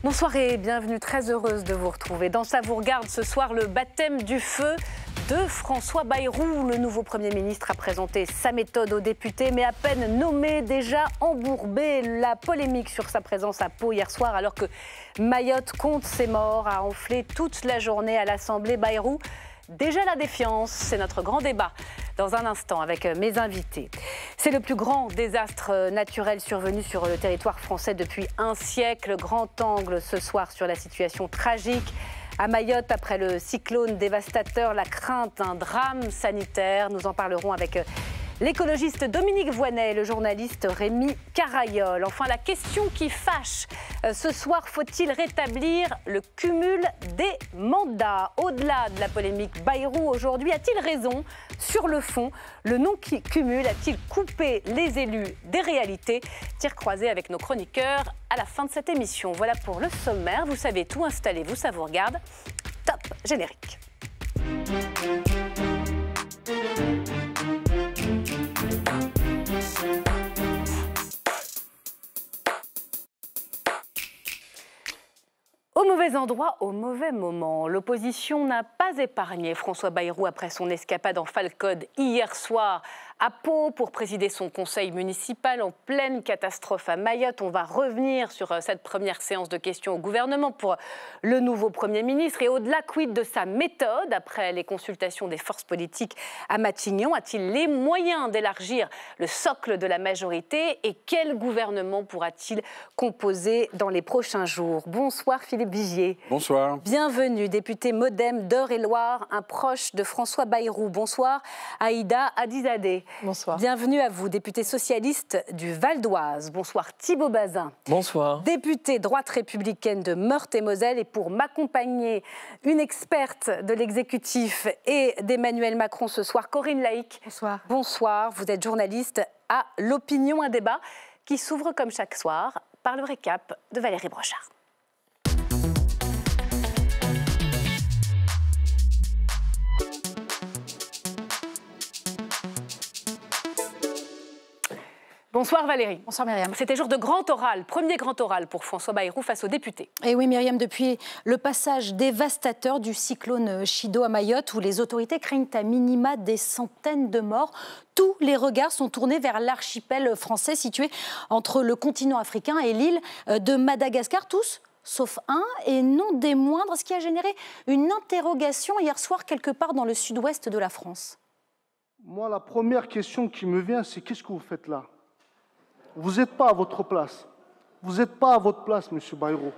Bonsoir et bienvenue, très heureuse de vous retrouver. Dans Ça vous regarde ce soir, le baptême du feu de François Bayrou. Le nouveau Premier ministre a présenté sa méthode aux députés, mais à peine nommé, déjà embourbé. La polémique sur sa présence à Pau hier soir, alors que Mayotte compte ses morts, a enflé toute la journée à l'Assemblée. Bayrou, déjà la défiance, c'est notre grand débat dans un instant avec mes invités. C'est le plus grand désastre naturel survenu sur le territoire français depuis un siècle. Grand angle ce soir sur la situation tragique à Mayotte après le cyclone dévastateur, la crainte d'un drame sanitaire. Nous en parlerons avec l'écologiste Dominique Voynet et le journaliste Rémi Carayol. Enfin, la question qui fâche. Ce soir, faut-il rétablir le cumul des mandats? Au-delà de la polémique Bayrou aujourd'hui, a-t-il raison? Sur le fond, le non-cumul a-t-il coupé les élus des réalités? Tir croisé avec nos chroniqueurs à la fin de cette émission. Voilà pour le sommaire. Vous savez tout, installez-vous, ça vous regarde. Top, générique. Au mauvais endroit, au mauvais moment. L'opposition n'a pas épargné François Bayrou après son escapade en Falcode hier soir à Pau pour présider son conseil municipal en pleine catastrophe à Mayotte. On va revenir sur cette première séance de questions au gouvernement pour le nouveau Premier ministre. Et au-delà, quid de sa méthode après les consultations des forces politiques à Matignon? A-t-il les moyens d'élargir le socle de la majorité? Et quel gouvernement pourra-t-il composer dans les prochains jours? Bonsoir Philippe Vigier. Bonsoir. Bienvenue, député Modem d'Eure-et-Loir, un proche de François Bayrou. Bonsoir Aïda Hadizadeh. Bonsoir. Bienvenue à vous, député socialiste du Val d'Oise. Bonsoir Thibault Bazin. Bonsoir. Député droite républicaine de Meurthe-et-Moselle. Et pour m'accompagner, une experte de l'exécutif et d'Emmanuel Macron ce soir, Corinne Laïc. Bonsoir. Bonsoir, vous êtes journaliste à L'Opinion, un débat qui s'ouvre comme chaque soir par le récap de Valérie Brochard. Bonsoir Valérie. Bonsoir Myriam. C'était jour de grand oral, premier grand oral pour François Bayrou face aux députés. Et oui Myriam, depuis le passage dévastateur du cyclone Chido à Mayotte, où les autorités craignent à minima des centaines de morts, tous les regards sont tournés vers l'archipel français situé entre le continent africain et l'île de Madagascar, tous sauf un, et non des moindres, ce qui a généré une interrogation hier soir quelque part dans le sud-ouest de la France. Moi, la première question qui me vient, c'est qu'est-ce que vous faites là? Vous n'êtes pas à votre place. Vous n'êtes pas à votre place, M. Bayrou.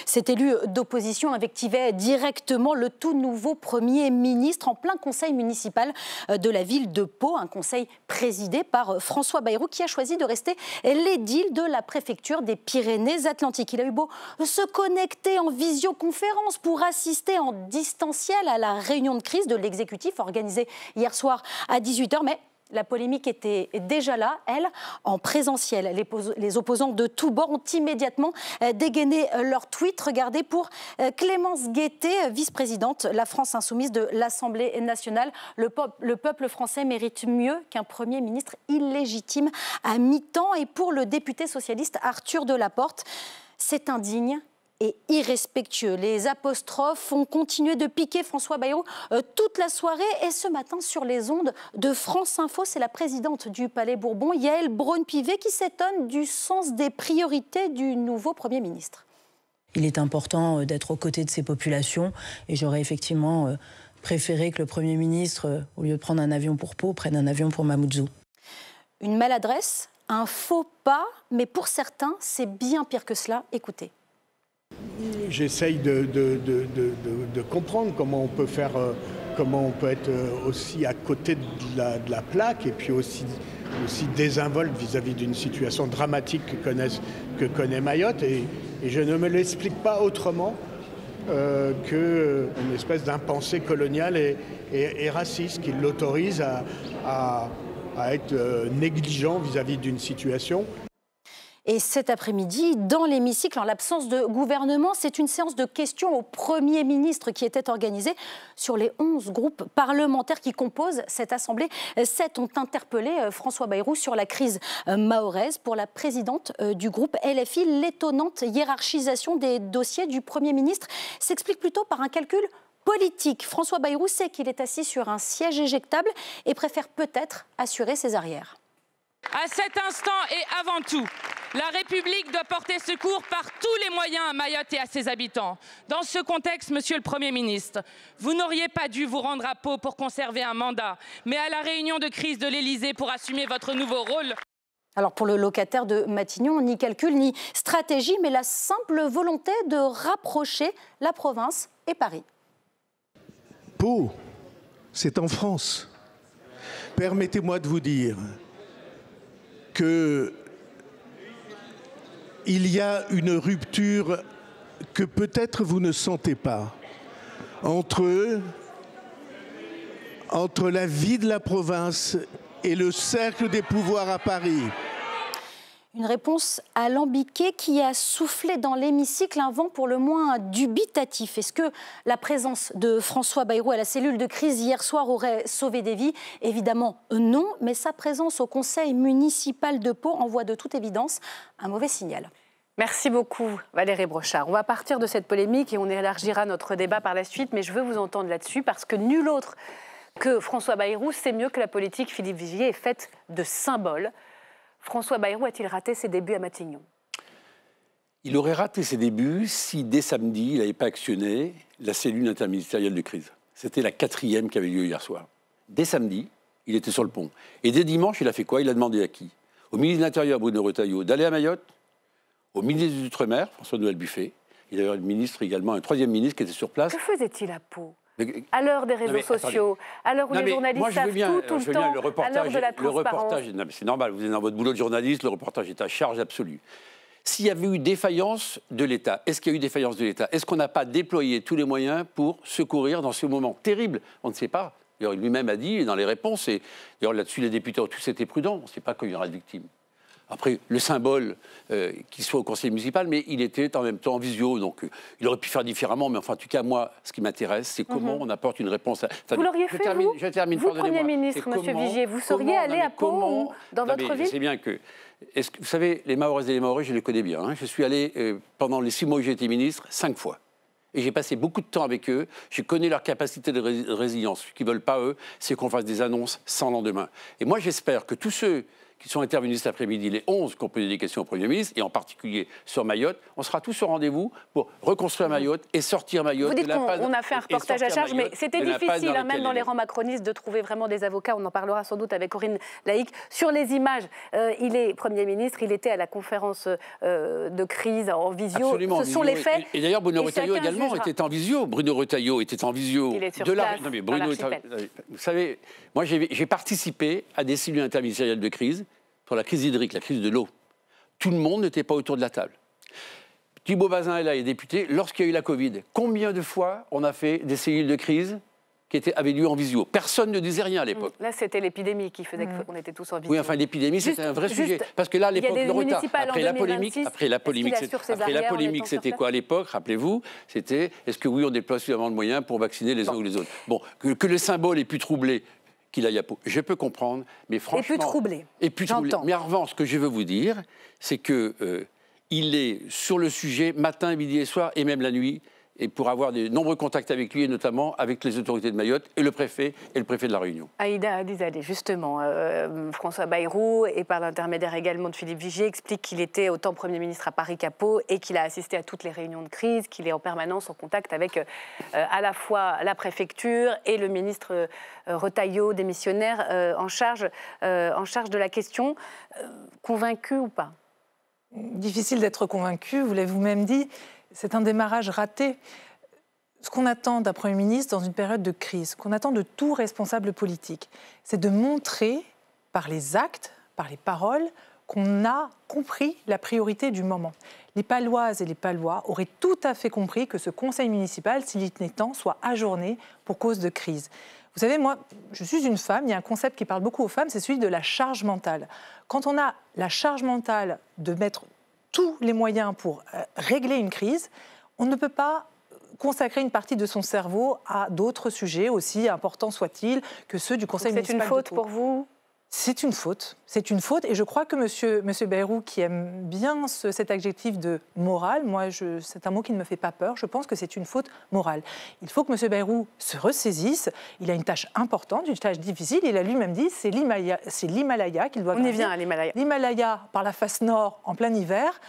Cet élu d'opposition invectivait directement le tout nouveau Premier ministre en plein conseil municipal de la ville de Pau, un conseil présidé par François Bayrou qui a choisi de rester l'édile de la préfecture des Pyrénées-Atlantiques. Il a eu beau se connecter en visioconférence pour assister en distanciel à la réunion de crise de l'exécutif organisée hier soir à 18h, mais la polémique était déjà là, elle, en présentiel. Les opposants de tous bords ont immédiatement dégainé leur tweet. Regardez pour Clémence Guettet, vice-présidente La France Insoumise de l'Assemblée nationale. Le peuple français mérite mieux qu'un Premier ministre illégitime à mi-temps. Et pour le député socialiste Arthur Delaporte, c'est indigne et irrespectueux. Les apostrophes ont continué de piquer François Bayrou toute la soirée et ce matin sur les ondes de France Info, c'est la présidente du Palais Bourbon, Yaël Braun-Pivet, qui s'étonne du sens des priorités du nouveau Premier ministre. Il est important d'être aux côtés de ces populations et j'aurais effectivement préféré que le Premier ministre, au lieu de prendre un avion pour Pau, prenne un avion pour Mamoudzou. Une maladresse, un faux pas, mais pour certains, c'est bien pire que cela. Écoutez. J'essaye de comprendre comment on peut faire, comment on peut être aussi à côté de la plaque et puis aussi désinvolte vis-à-vis d'une situation dramatique que connaît Mayotte. Et je ne me l'explique pas autrement qu'une espèce d'impensée coloniale et raciste qui l'autorise à être négligent vis-à-vis d'une situation. Et cet après-midi, dans l'hémicycle, en l'absence de gouvernement, c'est une séance de questions au Premier ministre qui était organisée. Sur les 11 groupes parlementaires qui composent cette assemblée, 7 ont interpellé François Bayrou sur la crise mahoraise. Pour la présidente du groupe LFI, l'étonnante hiérarchisation des dossiers du Premier ministre s'explique plutôt par un calcul politique. François Bayrou sait qu'il est assis sur un siège éjectable et préfère peut-être assurer ses arrières. À cet instant et avant tout, la République doit porter secours par tous les moyens à Mayotte et à ses habitants. Dans ce contexte, Monsieur le Premier ministre, vous n'auriez pas dû vous rendre à Pau pour conserver un mandat, mais à la réunion de crise de l'Élysée pour assumer votre nouveau rôle. Alors pour le locataire de Matignon, ni calcul ni stratégie, mais la simple volonté de rapprocher la province et Paris. Pau, c'est en France. Permettez-moi de vous dire qu'il y a une rupture que peut-être vous ne sentez pas entre la vie de la province et le cercle des pouvoirs à Paris. Une réponse alambiquée qui a soufflé dans l'hémicycle un vent pour le moins dubitatif. Est-ce que la présence de François Bayrou à la cellule de crise hier soir aurait sauvé des vies? Évidemment non, mais sa présence au conseil municipal de Pau envoie de toute évidence un mauvais signal. Merci beaucoup Valérie Brochard. On va partir de cette polémique et on élargira notre débat par la suite, mais je veux vous entendre là-dessus parce que nul autre que François Bayrou sait mieux que la politique Philippe Vigier est faite de symboles. François Bayrou a-t-il raté ses débuts à Matignon? Il aurait raté ses débuts si, dès samedi, il n'avait pas actionné la cellule interministérielle de crise. C'était la 4e qui avait lieu hier soir. Dès samedi, il était sur le pont. Et dès dimanche, il a fait quoi? Il a demandé à qui? Au ministre de l'Intérieur, Bruno Retailleau, d'aller à Mayotte, au ministre des Outre-mer, François-Noël Buffet. Il y avait également un 3e ministre qui était sur place. Que faisait-il à Pau? À l'heure des réseaux sociaux, à l'heure où les journalistes savent tout le temps, à l'heure de la transparence. C'est normal, vous êtes dans votre boulot de journaliste, le reportage est à charge absolue. S'il y avait eu défaillance de l'État, est-ce qu'il y a eu défaillance de l'État? Est-ce qu'on n'a pas déployé tous les moyens pour secourir dans ce moment terrible? On ne sait pas. D'ailleurs, lui-même a dit dans les réponses, et d'ailleurs là-dessus les députés ont tous été prudents, on ne sait pas qu'il y aura de victimes. Après, le symbole, qu'il soit au conseil municipal, mais il était en même temps en visio, donc il aurait pu faire différemment. Mais enfin, en tout cas, moi, ce qui m'intéresse, c'est comment on apporte une réponse. Vous l'auriez fait, vous, Premier ministre, Monsieur Vigier, vous seriez allé à Pau ou dans votre ville? C'est bien que... vous savez, les Mahoraises et les Mahorais, je les connais bien. Hein. Je suis allé, pendant les 6 mois où j'ai été ministre, 5 fois. Et j'ai passé beaucoup de temps avec eux. Je connais leur capacité de résilience. Ce qu'ils ne veulent pas, eux, c'est qu'on fasse des annonces sans lendemain. Et moi, j'espère que tous ceux qui sont intervenus cet après-midi, les 11 qui ont posé des questions au Premier ministre, et en particulier sur Mayotte, on sera tous au rendez-vous pour reconstruire Mayotte et sortir Mayotte. Vous dites qu'on a fait un reportage à charge, mais c'était difficile, même dans les rangs macronistes, de trouver vraiment des avocats. On en parlera sans doute avec Corinne Laïc. Sur les images, il est Premier ministre, il était à la conférence de crise en visio. Absolument, ce sont les faits. Et d'ailleurs, Bruno Retailleau également était en visio. Bruno Retailleau était en visio. Il est sur place, non, mais Bruno, vous savez, moi j'ai participé à des cellules interministérielles de crise pour la crise hydrique, la crise de l'eau. Tout le monde n'était pas autour de la table. Thibault Bazin est là, il est député. Lorsqu'il y a eu la Covid, combien de fois on a fait des cellules de crise qui avaient lieu en visio? Personne ne disait rien à l'époque. Là, c'était l'épidémie qui faisait qu'on était tous en visio. Oui, enfin, l'épidémie, c'était un vrai sujet. Parce que là, à l'époque, le retard. Après la polémique, c'était quoi à l'époque? Rappelez-vous, c'était est-ce que oui, on déploie suffisamment de moyens pour vacciner les uns ou les autres? Bon, que le symbole ait pu troubler qu'il aille à Pau. Je peux comprendre, mais franchement... Et plus troublé. Mais en revanche, ce que je veux vous dire, c'est qu'il est sur le sujet matin, midi et soir, et même la nuit, et pour avoir de nombreux contacts avec lui, et notamment avec les autorités de Mayotte, et le préfet de La Réunion. Aïda Alizadeh, justement, François Bayrou, et par l'intermédiaire également de Philippe Vigier, explique qu'il était autant Premier ministre à Paris qu'à Pau, et qu'il a assisté à toutes les réunions de crise, qu'il est en permanence en contact avec à la fois la préfecture et le ministre Retailleau, démissionnaire, en charge de la question. Convaincu ou pas? Difficile d'être convaincu, vous l'avez vous-même dit. C'est un démarrage raté. Ce qu'on attend d'un Premier ministre dans une période de crise, ce qu'on attend de tout responsable politique, c'est de montrer par les actes, par les paroles, qu'on a compris la priorité du moment. Les Paloises et les Palois auraient tout à fait compris que ce conseil municipal, s'il y tenait temps, soit ajourné pour cause de crise. Vous savez, moi, je suis une femme, il y a un concept qui parle beaucoup aux femmes, c'est celui de la charge mentale. Quand on a la charge mentale de mettre tous les moyens pour régler une crise, on ne peut pas consacrer une partie de son cerveau à d'autres sujets, aussi importants soient-ils, que ceux du Conseil municipal de Pau. C'est une faute pour vous ? C'est une faute. C'est une faute. Et je crois que monsieur Bayrou, qui aime bien cet adjectif de morale, c'est un mot qui ne me fait pas peur. Je pense que c'est une faute morale. Il faut que monsieur Bayrou se ressaisisse. Il a une tâche importante, une tâche difficile. Il a lui-même dit c'est l'Himalaya qu'il doit gravir. On y vient à l'Himalaya. L'Himalaya par la face nord en plein hiver.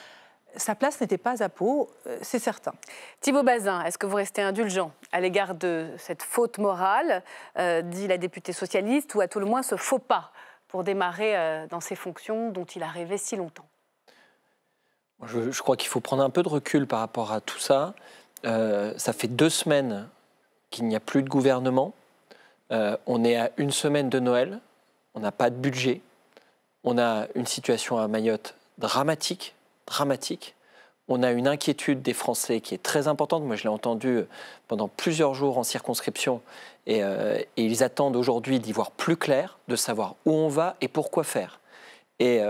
Sa place n'était pas à Pau, c'est certain. Thibault Bazin, est-ce que vous restez indulgent à l'égard de cette faute morale, dit la députée socialiste, ou à tout le moins ce faux pas pour démarrer dans ses fonctions dont il a rêvé si longtemps? Je crois qu'il faut prendre un peu de recul par rapport à tout ça. Ça fait 2 semaines qu'il n'y a plus de gouvernement. On est à 1 semaine de Noël. On n'a pas de budget. On a une situation à Mayotte dramatique. On a une inquiétude des Français qui est très importante. Moi, je l'ai entendu pendant plusieurs jours en circonscription. Et ils attendent aujourd'hui d'y voir plus clair, de savoir où on va et pourquoi faire. Et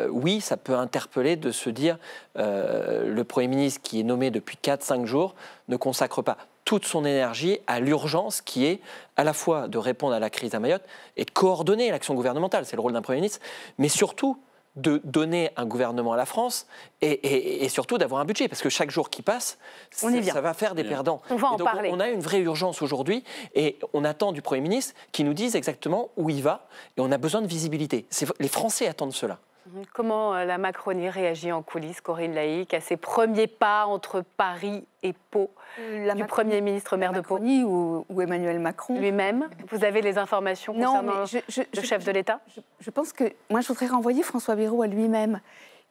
oui, ça peut interpeller de se dire le Premier ministre qui est nommé depuis 4-5 jours ne consacre pas toute son énergie à l'urgence qui est à la fois de répondre à la crise à Mayotte et de coordonner l'action gouvernementale. C'est le rôle d'un Premier ministre, mais surtout de donner un gouvernement à la France et surtout d'avoir un budget. Parce que chaque jour qui passe, ça va faire des perdants. On va en parler. On a une vraie urgence aujourd'hui et on attend du Premier ministre qu'il nous dise exactement où il va et on a besoin de visibilité. Les Français attendent cela. Comment la Macronie réagit en coulisses, Corinne Laïc, à ses premiers pas entre Paris et Pau du Premier ministre maire de Pau ou Emmanuel Macron lui-même? Vous avez les informations concernant le chef de l'État? Je pense que moi je voudrais renvoyer François Bayrou à lui-même,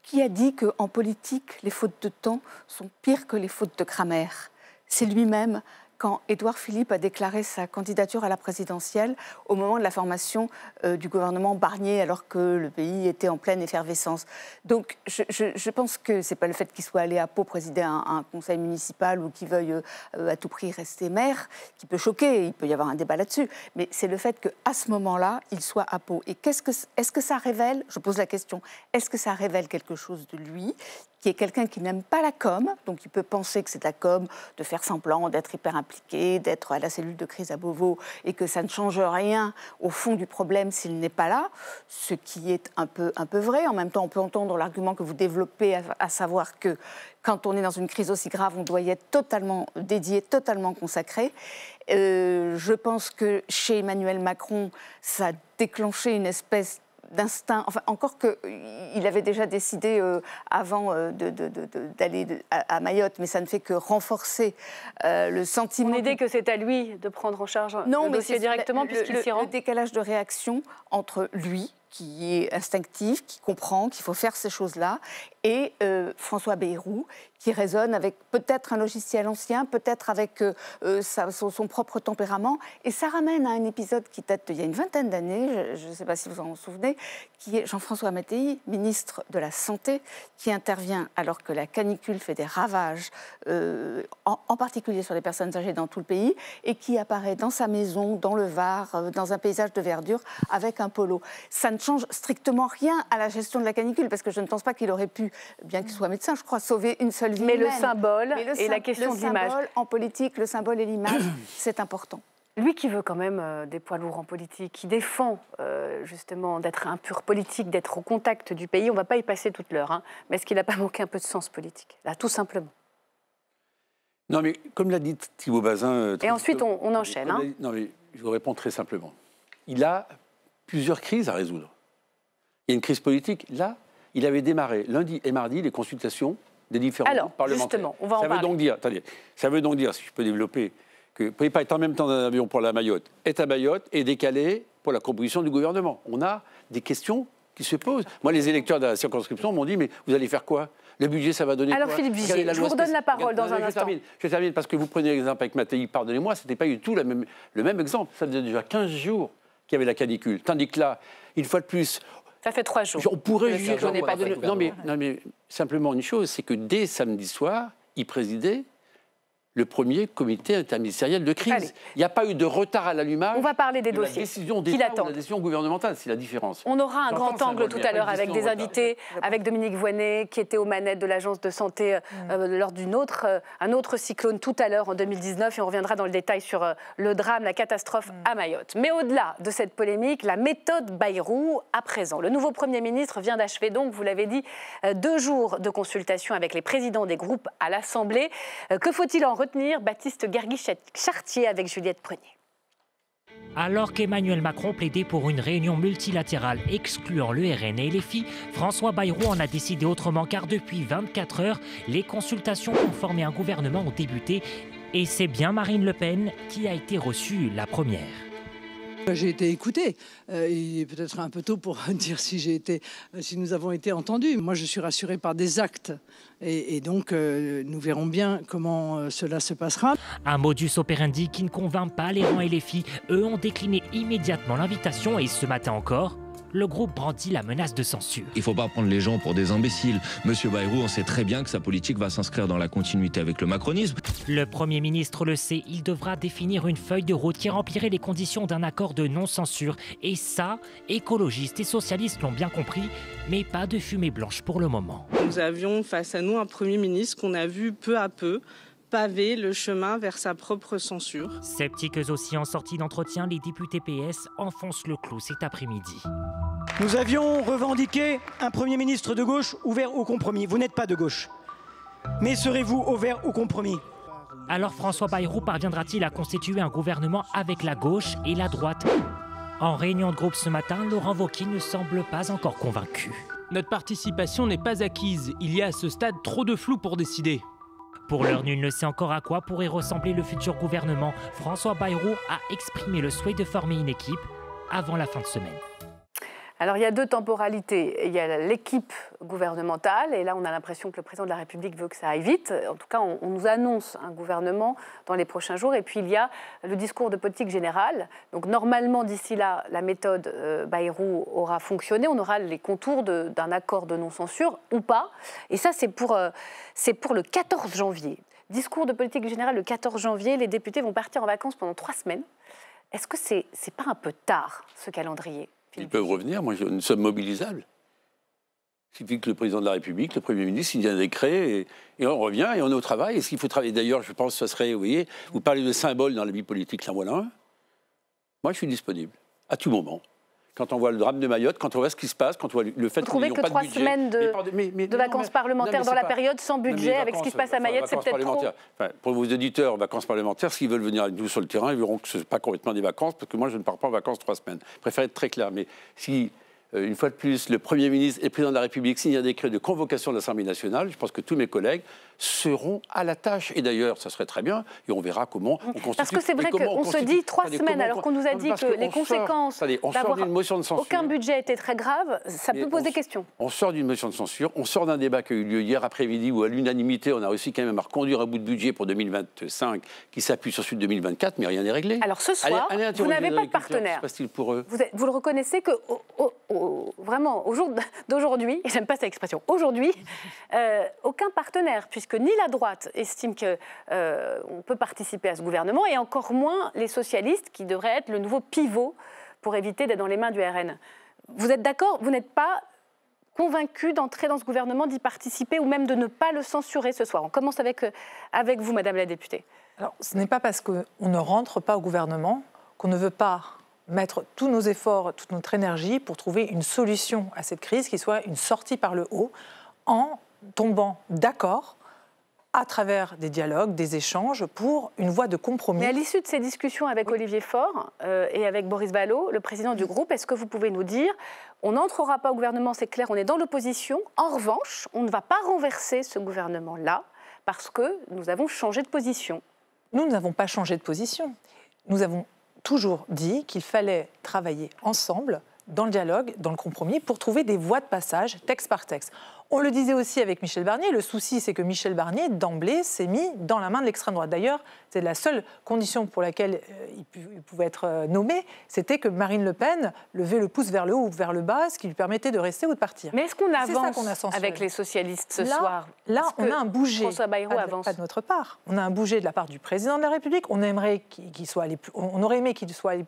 qui a dit qu'en politique, les fautes de temps sont pires que les fautes de grammaire. C'est lui-même quand Édouard Philippe a déclaré sa candidature à la présidentielle au moment de la formation du gouvernement Barnier, alors que le pays était en pleine effervescence. Donc je pense que ce n'est pas le fait qu'il soit allé à Pau présider un conseil municipal ou qu'il veuille à tout prix rester maire qui peut choquer, il peut y avoir un débat là-dessus, mais c'est le fait qu'à ce moment-là, il soit à Pau. Et est-ce que ça révèle, je pose la question, est-ce que ça révèle quelque chose de lui, qui est quelqu'un qui n'aime pas la com, donc il peut penser que c'est de la com, de faire semblant, d'être hyper impliqué, d'être à la cellule de crise à Beauvau, et que ça ne change rien au fond du problème s'il n'est pas là, ce qui est un peu vrai. En même temps, on peut entendre l'argument que vous développez, à savoir que quand on est dans une crise aussi grave, on doit y être totalement dédié, totalement consacré. Je pense que chez Emmanuel Macron, ça a déclenché une espèce d'instinct, enfin encore qu'il avait déjà décidé avant d'aller à Mayotte, mais ça ne fait que renforcer le sentiment... Mon idée que c'est à lui de prendre en charge le dossier directement puisqu'il s'y rend. Le décalage de réaction entre lui, qui est instinctif, qui comprend qu'il faut faire ces choses-là, et François Bayrou, qui résonne avec peut-être un logiciel ancien, peut-être avec son propre tempérament. Et ça ramène à un épisode qui date d'il y a une vingtaine d'années, je ne sais pas si vous en souvenez, qui est Jean-François Mattei, ministre de la Santé, qui intervient alors que la canicule fait des ravages, en particulier sur les personnes âgées dans tout le pays, et qui apparaît dans sa maison, dans le Var, dans un paysage de verdure, avec un polo. Ça ne change strictement rien à la gestion de la canicule, parce que je ne pense pas qu'il aurait pu, bien qu'il soit médecin, je crois, sauver une seule vie humaine. Le symbole et la question de l'image. En politique, le symbole et l'image, c'est important. Lui qui veut quand même des poids lourds en politique, qui défend justement d'être un pur politique, d'être au contact du pays, on ne va pas y passer toute l'heure, hein, mais est-ce qu'il n'a pas manqué un peu de sens politique, là, tout simplement? Non, mais comme l'a dit Thibault Bazin... Et ensuite, on enchaîne. Non, mais je vous réponds très simplement. Il a plusieurs crises à résoudre. Il y a une crise politique. Là, il avait démarré lundi et mardi les consultations des différents groupes parlementaires. Justement, on va en parler. Ça veut donc dire, si je peux développer, que vous ne pouvez pas être en même temps dans un avion pour la Mayotte, être à Mayotte et décaler pour la composition du gouvernement. On a des questions qui se posent. Moi, les électeurs de la circonscription m'ont dit, mais vous allez faire quoi? Le budget, ça va donner quoi? Alors Philippe Vigier, je vous redonne la parole dans un instant. Je termine parce que vous prenez l'exemple avec Mattei, pardonnez-moi, ce n'était pas du tout le même exemple. Ça faisait déjà 15 jours qu'il y avait la canicule. Tandis que là, une fois de plus... Ça fait 3 jours. On pourrait juger qu'on n'est pas de... Non, mais simplement une chose, c'est que dès samedi soir, il présidait le premier comité interministériel de crise. Allez. Il n'y a pas eu de retard à l'allumage. On va parler des dossiers. La décision d'État ou la décision gouvernementale, c'est la différence. On aura un grand angle tout à l'heure avec des invités, avec Dominique Voynet, qui était aux manettes de l'Agence de santé lors un autre cyclone tout à l'heure en 2019. Et on reviendra dans le détail sur le drame, la catastrophe à Mayotte. Mais au-delà de cette polémique, la méthode Bayrou à présent. Le nouveau Premier ministre vient d'achever donc, vous l'avez dit, 2 jours de consultation avec les présidents des groupes à l'Assemblée. Que faut-il en retenir? Baptiste Guerguy-Chartier avec Juliette Prunier. Alors qu'Emmanuel Macron plaidait pour une réunion multilatérale excluant le RN et LFI, François Bayrou en a décidé autrement car depuis 24 heures, les consultations pour former un gouvernement ont débuté et c'est bien Marine Le Pen qui a été reçue la première. J'ai été écoutée. Il est peut-être un peu tôt pour dire si nous avons été entendus. Moi, je suis rassurée par des actes. Et donc, nous verrons bien comment cela se passera. Un modus operandi qui ne convainc pas les rangs et les filles. Eux ont décliné immédiatement l'invitation et ce matin encore, le groupe brandit la menace de censure. Il ne faut pas prendre les gens pour des imbéciles. Monsieur Bayrou, on sait très bien que sa politique va s'inscrire dans la continuité avec le macronisme. Le Premier ministre le sait, il devra définir une feuille de route qui remplirait les conditions d'un accord de non-censure. Et ça, écologistes et socialistes l'ont bien compris, mais pas de fumée blanche pour le moment. Nous avions face à nous un Premier ministre qu'on a vu peu à peu paver le chemin vers sa propre censure. Sceptiques aussi en sortie d'entretien, les députés PS enfoncent le clou cet après-midi. Nous avions revendiqué un Premier ministre de gauche ouvert au compromis. Vous n'êtes pas de gauche. Mais serez-vous ouvert au compromis? Alors François Bayrou parviendra-t-il à constituer un gouvernement avec la gauche et la droite? En réunion de groupe ce matin, Laurent Wauquiez ne semble pas encore convaincu. Notre participation n'est pas acquise. Il y a à ce stade trop de flou pour décider. Pour l'heure, nul ne sait encore à quoi pourrait ressembler le futur gouvernement. François Bayrou a exprimé le souhait de former une équipe avant la fin de semaine. Alors, il y a 2 temporalités. Il y a l'équipe gouvernementale, et là, on a l'impression que le président de la République veut que ça aille vite. En tout cas, on nous annonce un gouvernement dans les prochains jours. Et puis, il y a le discours de politique générale. Donc, normalement, d'ici là, la méthode Bayrou aura fonctionné. On aura les contours d'un accord de non-censure ou pas. Et ça, c'est pour le 14 janvier. Discours de politique générale le 14 janvier. Les députés vont partir en vacances pendant 3 semaines. Est-ce que c'est pas un peu tard, ce calendrier ? Ils peuvent revenir, nous sommes mobilisables. Il suffit que le président de la République, le Premier ministre, signe un décret et on revient et on est au travail. Est-ce qu'il faut travailler? D'ailleurs, je pense que ce serait, vous voyez, vous parlez de symboles dans la vie politique, là voilà un. Moi, je suis disponible, à tout moment. Quand on voit le drame de Mayotte, quand on voit ce qui se passe, quand on voit le fait qu'ils n'ont pas de budget... Vous trouvez que 3 semaines de vacances parlementaires dans la période, sans budget, avec ce qui se passe à Mayotte, c'est peut-être trop? Pour vos auditeurs, vacances parlementaires, s'ils veulent venir avec nous sur le terrain, ils verront que ce n'est pas complètement des vacances, parce que moi, je ne pars pas en vacances 3 semaines. Je préfère être très clair. Mais si, une fois de plus, le Premier ministre et le Président de la République signent un décret de convocation de l'Assemblée nationale, je pense que tous mes collègues seront à la tâche. Et d'ailleurs, ça serait très bien, et on verra comment on constitue... Parce que c'est vrai qu'on se dit 3 semaines, alors qu'on nous a dit que les conséquences d'avoir aucun budget étaient très graves, ça peut poser question. On sort d'une motion de censure, on sort d'un débat qui a eu lieu hier après-midi, où à l'unanimité, on a réussi quand même à reconduire un bout de budget pour 2025 qui s'appuie sur celui de 2024, mais rien n'est réglé. Alors ce soir, vous n'avez pas de partenaire. Que se passe-t-il pour eux? Vous le reconnaissez que, vraiment, au jour d'aujourd'hui, et j'aime pas cette expression, aujourd'hui, aucun partenaire, puisque ni la droite estime qu'on peut participer à ce gouvernement, et encore moins les socialistes, qui devraient être le nouveau pivot pour éviter d'être dans les mains du RN. Vous êtes d'accord? Vous n'êtes pas convaincu d'entrer dans ce gouvernement, d'y participer, ou même de ne pas le censurer ce soir? On commence avec vous, Madame la députée. Alors, ce n'est pas parce qu'on ne rentre pas au gouvernement qu'on ne veut pas mettre tous nos efforts, toute notre énergie pour trouver une solution à cette crise qui soit une sortie par le haut en tombant d'accord à travers des dialogues, des échanges pour une voie de compromis. Mais à l'issue de ces discussions avec Olivier Faure et avec Boris Vallaud, le président du groupe, est-ce que vous pouvez nous dire, on n'entrera pas au gouvernement, c'est clair, on est dans l'opposition. En revanche, on ne va pas renverser ce gouvernement-là parce que nous avons changé de position. Nous n'avons pas changé de position. Nous avons toujours dit qu'il fallait travailler ensemble dans le dialogue, dans le compromis, pour trouver des voies de passage, texte par texte. On le disait aussi avec Michel Barnier, le souci c'est que Michel Barnier, d'emblée, s'est mis dans la main de l'extrême droite. D'ailleurs, c'est la seule condition pour laquelle il pouvait être nommé, c'était que Marine Le Pen levait le pouce vers le haut ou vers le bas, ce qui lui permettait de rester ou de partir. Mais est-ce qu'on avance avec les socialistes ce soir? Là, on a un bouger. François Bayrou avance. Pas de notre part. On a un bouger de la part du président de la République. On aimerait qu'il soit allé plus, on aurait aimé qu'il soit allé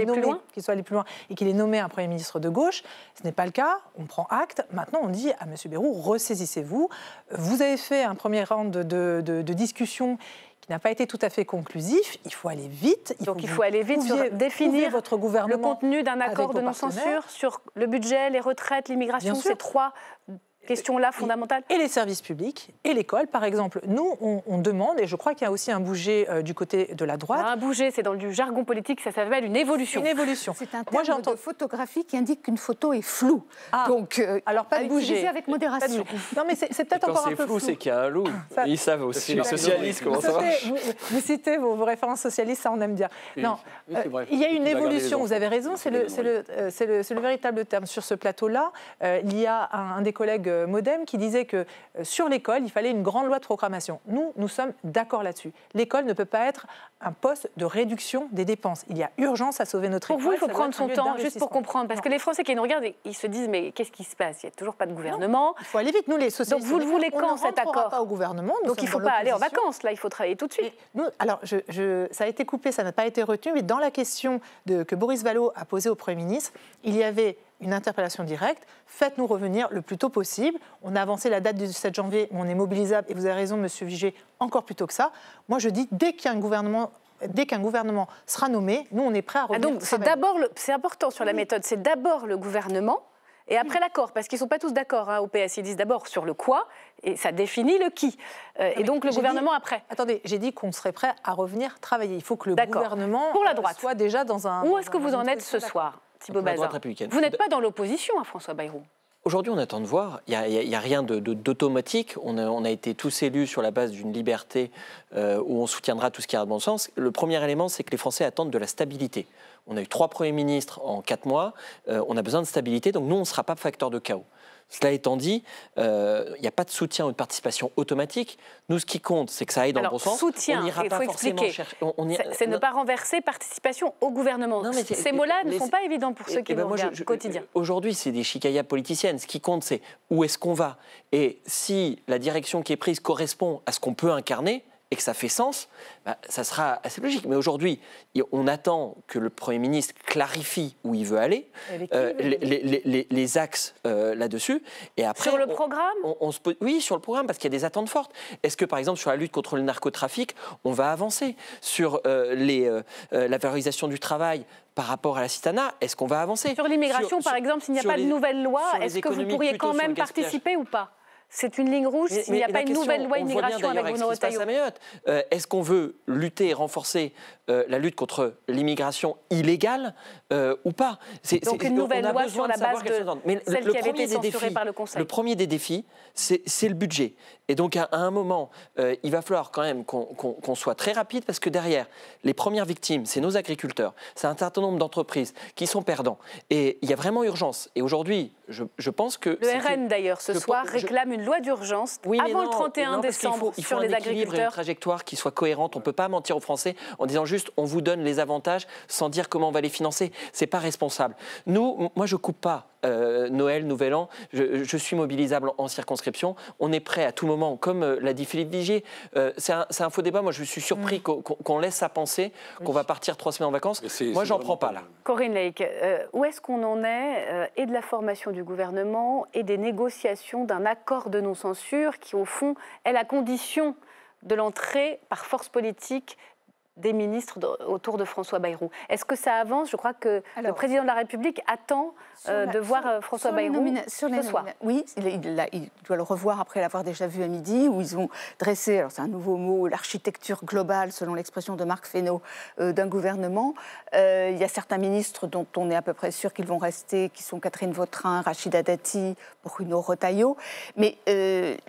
plus loin et qu'il ait nommé un Premier ministre de gauche. Ce n'est pas le cas. On prend acte. Maintenant, on dit à M. Bayrou, ressaisissez-vous. Vous avez fait un premier round de discussion qui n'a pas été tout à fait conclusif. Il faut aller vite. Donc il faut aller vite sur définir votre gouvernement, le contenu d'un accord de non-censure sur le budget, les retraites, l'immigration, ces trois questions-là fondamentales. Et les services publics et l'école, par exemple. Nous, on demande, et je crois qu'il y a aussi un bouger du côté de la droite. Alors, un bouger, c'est dans du jargon politique, ça s'appelle une évolution. Une évolution. C'est un terme de photographie qui indique qu'une photo est floue. Donc, alors pas de bouger. Avec modération. Non, mais c'est peut-être encore un peu flou. Quand c'est flou, c'est qu'il y a un loup. Ils savent aussi, les socialistes, comment ça marche. Vous citez vos références socialistes, ça on aime bien. Non, il y a une évolution, vous avez raison, c'est le véritable terme. Sur ce plateau-là, il y a un des collègues Modem qui disait que sur l'école, il fallait une grande loi de programmation. Nous sommes d'accord là-dessus. L'école ne peut pas être un poste de réduction des dépenses. Il y a urgence à sauver notre école. Pour vous, il faut prendre son temps, juste pour comprendre. Parce que les Français qui nous regardent, ils se disent, mais qu'est-ce qui se passe? Il n'y a toujours pas de gouvernement. Il faut aller vite. Nous, les socialistes, donc vous le voulez quand, cet accord? Pas au gouvernement. Donc il ne faut pas aller en vacances, là, il faut travailler tout de suite. Nous, alors, ça a été coupé, ça n'a pas été retenu, mais dans la question que Boris Vallaud a posée au Premier ministre, il y avait une interpellation directe, faites-nous revenir le plus tôt possible. On a avancé la date du 7 janvier où on est mobilisable, et vous avez raison, Monsieur Vigée, encore plus tôt que ça. Moi, je dis, dès qu'un gouvernement sera nommé, nous, on est prêts à revenir. Donc, c'est important sur la méthode, c'est d'abord le gouvernement, et après l'accord, parce qu'ils ne sont pas tous d'accord au PS. Ils disent d'abord sur le quoi, et ça définit le qui. Et donc le gouvernement après. Attendez, j'ai dit qu'on serait prêt à revenir travailler. Il faut que le gouvernement pour la droite soit déjà dans un... Où est-ce que vous en êtes ce soir, Thibault Bazin? Vous n'êtes pas dans l'opposition à François Bayrou. Aujourd'hui, on attend de voir. Il n'y a rien d'automatique. On a été tous élus sur la base d'une liberté où on soutiendra tout ce qui a de bon sens. Le premier élément, c'est que les Français attendent de la stabilité. On a eu 3 premiers ministres en 4 mois. On a besoin de stabilité. Donc nous, on ne sera pas facteur de chaos. Cela étant dit, il n'y a pas de soutien ou de participation automatique. Nous, ce qui compte, c'est que ça aille dans le bon sens. Soutien, il faut expliquer. C'est ne pas renverser participation au gouvernement. Ces mots-là ne sont pas évidents pour ceux qui nous regardent au quotidien. Aujourd'hui, c'est des chicayas politiciennes. Ce qui compte, c'est où est-ce qu'on va. Et si la direction qui est prise correspond à ce qu'on peut incarner, et que ça fait sens, ça sera assez logique. Mais aujourd'hui, on attend que le Premier ministre clarifie où il veut aller, les axes là-dessus. Et après, sur le programme oui, sur le programme, parce qu'il y a des attentes fortes. Est-ce que, par exemple, sur la lutte contre le narcotrafic, on va avancer? Sur la valorisation du travail par rapport à la citana, est-ce qu'on va avancer? Sur l'immigration, par exemple, s'il n'y a pas de nouvelle loi, est-ce que vous pourriez quand même participer ou pas? C'est une ligne rouge s'il n'y a pas une nouvelle loi immigration avec Bruno Retailleau. Est-ce qu'on veut lutter et renforcer la lutte contre l'immigration illégale ou pas? Donc une nouvelle loi sur la base de celle qui avait été censurée par le Conseil. Le premier des défis, c'est le budget. Et donc à un moment, il va falloir quand même qu'on soit très rapide parce que derrière, les premières victimes, c'est nos agriculteurs, c'est un certain nombre d'entreprises qui sont perdants. Et il y a vraiment urgence. Et aujourd'hui, je pense que... Le RN d'ailleurs, ce soir, réclame une loi d'urgence avant le 31 décembre sur les agriculteurs. Il faut une trajectoire qui soit cohérente. On ne peut pas mentir aux Français en disant juste on vous donne les avantages sans dire comment on va les financer. C'est pas responsable. Moi je coupe pas Noël, Nouvel An. Je suis mobilisable en circonscription. On est prêt à tout moment, comme l'a dit Philippe Vigier. C'est un faux débat. Moi je suis surpris qu'on laisse à penser qu'on va partir 3 semaines en vacances. Moi j'en prends pas là. Corinne Laïc, où est-ce qu'on en est et de la formation du gouvernement et des négociations d'un accord de non-censure qui, au fond, est la condition de l'entrée par force politique des ministres autour de François Bayrou. Est-ce que ça avance? Je crois que le président de la République attend de voir François Bayrou ce soir. Oui, il doit le revoir après l'avoir déjà vu à midi, où ils ont dressé, alors c'est un nouveau mot, l'architecture globale, selon l'expression de Marc Fesneau, d'un gouvernement. Il y a certains ministres dont on est à peu près sûr qu'ils vont rester, qui sont Catherine Vautrin, Rachida Dati, Bruno Retailleau. Mais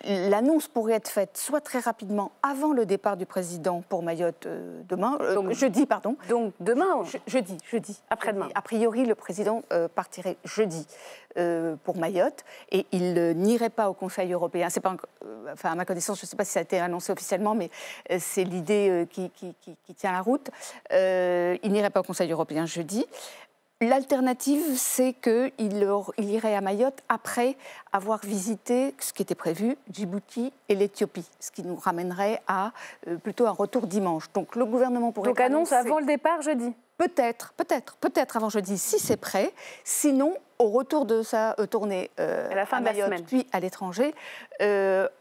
l'annonce pourrait être faite soit très rapidement, avant le départ du président pour Mayotte de demain, jeudi, pardon. Donc demain Jeudi. Après-demain. A priori, le président partirait jeudi pour Mayotte et il n'irait pas au Conseil européen. C'est pas, enfin, à ma connaissance, je ne sais pas si ça a été annoncé officiellement, mais c'est l'idée qui tient la route. Il n'irait pas au Conseil européen jeudi. L'alternative, c'est qu'il irait à Mayotte après avoir visité, ce qui était prévu, Djibouti et l'Éthiopie, ce qui nous ramènerait à plutôt un retour dimanche. Donc le gouvernement pourrait... Donc annonce avant le départ jeudi. Peut-être avant jeudi, si c'est prêt. Sinon, au retour de sa tournée à la fin de Mayotte, la semaine, puis à l'étranger,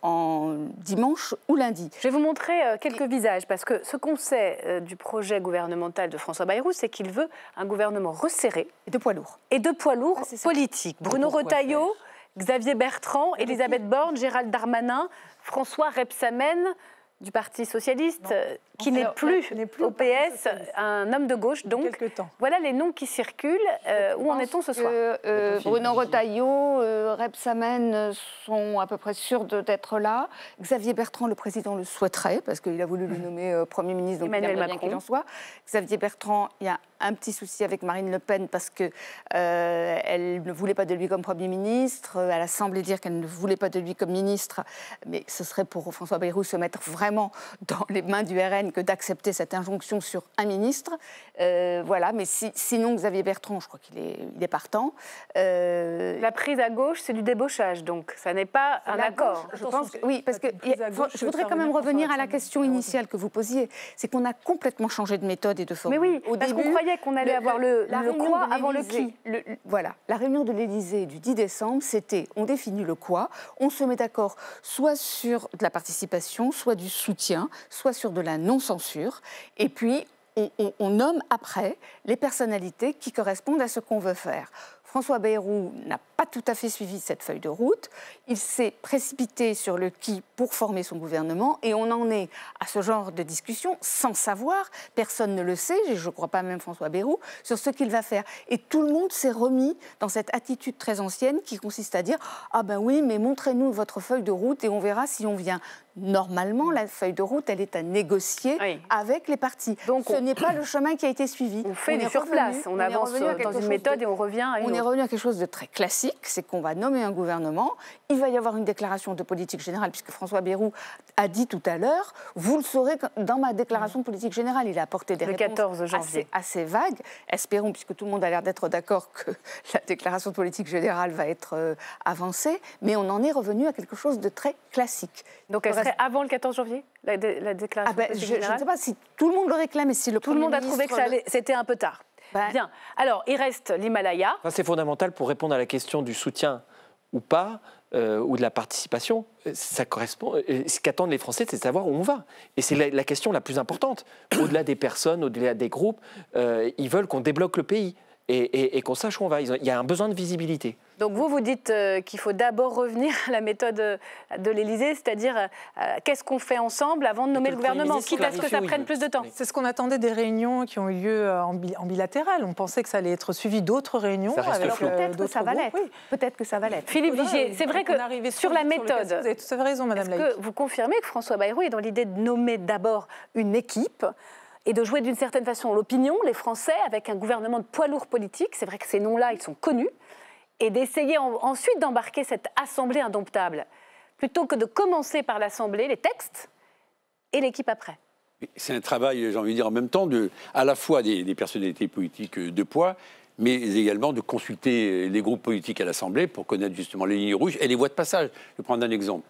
en dimanche ou lundi. Je vais vous montrer quelques visages, parce que ce qu'on sait du projet gouvernemental de François Bayrou, c'est qu'il veut un gouvernement resserré. Et de poids lourds. Et de poids lourds politiques. Bruno Retailleau, Xavier Bertrand, Elisabeth Borne, Gérald Darmanin, François Rebsamen, du Parti socialiste, qui n'est plus au PS, un homme de gauche. Donc, voilà les noms qui circulent. Où en est-on ce soir? Bruno Retailleau, Rebsamen sont à peu près sûrs d'être là. Xavier Bertrand, le président, le souhaiterait, parce qu'il a voulu le nommer Premier ministre, donc Emmanuel il aimerait bien qu'il en soit. Xavier Bertrand, il y a un petit souci avec Marine Le Pen, parce qu'elle ne voulait pas de lui comme Premier ministre. Elle a semblé dire qu'elle ne voulait pas de lui comme ministre, mais ce serait pour François Bayrou se mettre vraiment dans les mains du RN que d'accepter cette injonction sur un ministre. Voilà, mais sinon, Xavier Bertrand, je crois qu'il est partant. La prise à gauche, c'est du débauchage, donc ça n'est pas un accord. Je pense que, oui, parce que je voudrais quand même revenir à la question initiale que vous posiez. C'est qu'on a complètement changé de méthode et de formule. Mais oui, parce qu'on croyait qu'on allait avoir le quoi avant le qui. Voilà, la réunion de l'Élysée du 10 décembre, c'était, on définit le quoi, on se met d'accord soit sur de la participation, soit du soutien, soit sur de la non-censure, et puis on nomme après les personnalités qui correspondent à ce qu'on veut faire. François Bayrou n'a pas tout à fait suivi cette feuille de route. Il s'est précipité sur le qui pour former son gouvernement et on en est à ce genre de discussion sans savoir, personne ne le sait, je ne crois pas même François Bayrou, sur ce qu'il va faire. Et tout le monde s'est remis dans cette attitude très ancienne qui consiste à dire « Ah ben oui, mais montrez-nous votre feuille de route et on verra si on vient ». Normalement, la feuille de route, elle est à négocier avec les partis. Donc, ce n'est pas le chemin qui a été suivi. On fait du surplace, on avance dans une méthode et on revient à une autre. On est revenu à quelque chose de très classique, c'est qu'on va nommer un gouvernement, il va y avoir une déclaration de politique générale, puisque François Bayrou a dit tout à l'heure, vous le saurez dans ma déclaration de politique générale, il a apporté des réponses assez vagues. Espérons, puisque tout le monde a l'air d'être d'accord que la déclaration de politique générale va être avancée, mais on en est revenu à quelque chose de très classique. Donc elle serait avant le 14 janvier, la déclaration de politique générale? Je ne sais pas si tout le monde le réclame et si le Premier ministre... Tout le monde a trouvé que c'était un peu tard. Bien. Alors, il reste l'Himalaya. C'est fondamental pour répondre à la question du soutien ou pas, ou de la participation. Ça correspond. Ce qu'attendent les Français, c'est de savoir où on va. Et c'est la question la plus importante. Au-delà des personnes, au-delà des groupes, ils veulent qu'on débloque le pays et qu'on sache où on va. Il y a un besoin de visibilité. Donc vous dites qu'il faut d'abord revenir à la méthode de l'Élysée, c'est-à-dire qu'est-ce qu'on fait ensemble avant de nommer le gouvernement, quitte à ce que ça prenne plus de temps. C'est ce qu'on attendait des réunions qui ont eu lieu en bilatéral. On pensait que ça allait être suivi d'autres réunions. Alors peut-être que ça va l'être. Oui. Peut-être que ça va l'être. Philippe Vigier, c'est vrai que sur la méthode, vous avez tout à fait raison, Madame Laïc. Est-ce que vous confirmez que François Bayrou est dans l'idée de nommer d'abord une équipe et de jouer d'une certaine façon l'opinion, les Français, avec un gouvernement de poids lourds politiques, c'est vrai que ces noms-là, ils sont connus, et d'essayer ensuite d'embarquer cette assemblée indomptable, plutôt que de commencer par l'assemblée, les textes, et l'équipe après? C'est un travail, j'ai envie de dire, en même temps, à la fois des personnalités politiques de poids, mais également de consulter les groupes politiques à l'Assemblée pour connaître justement les lignes rouges et les voies de passage. Je vais prendre un exemple.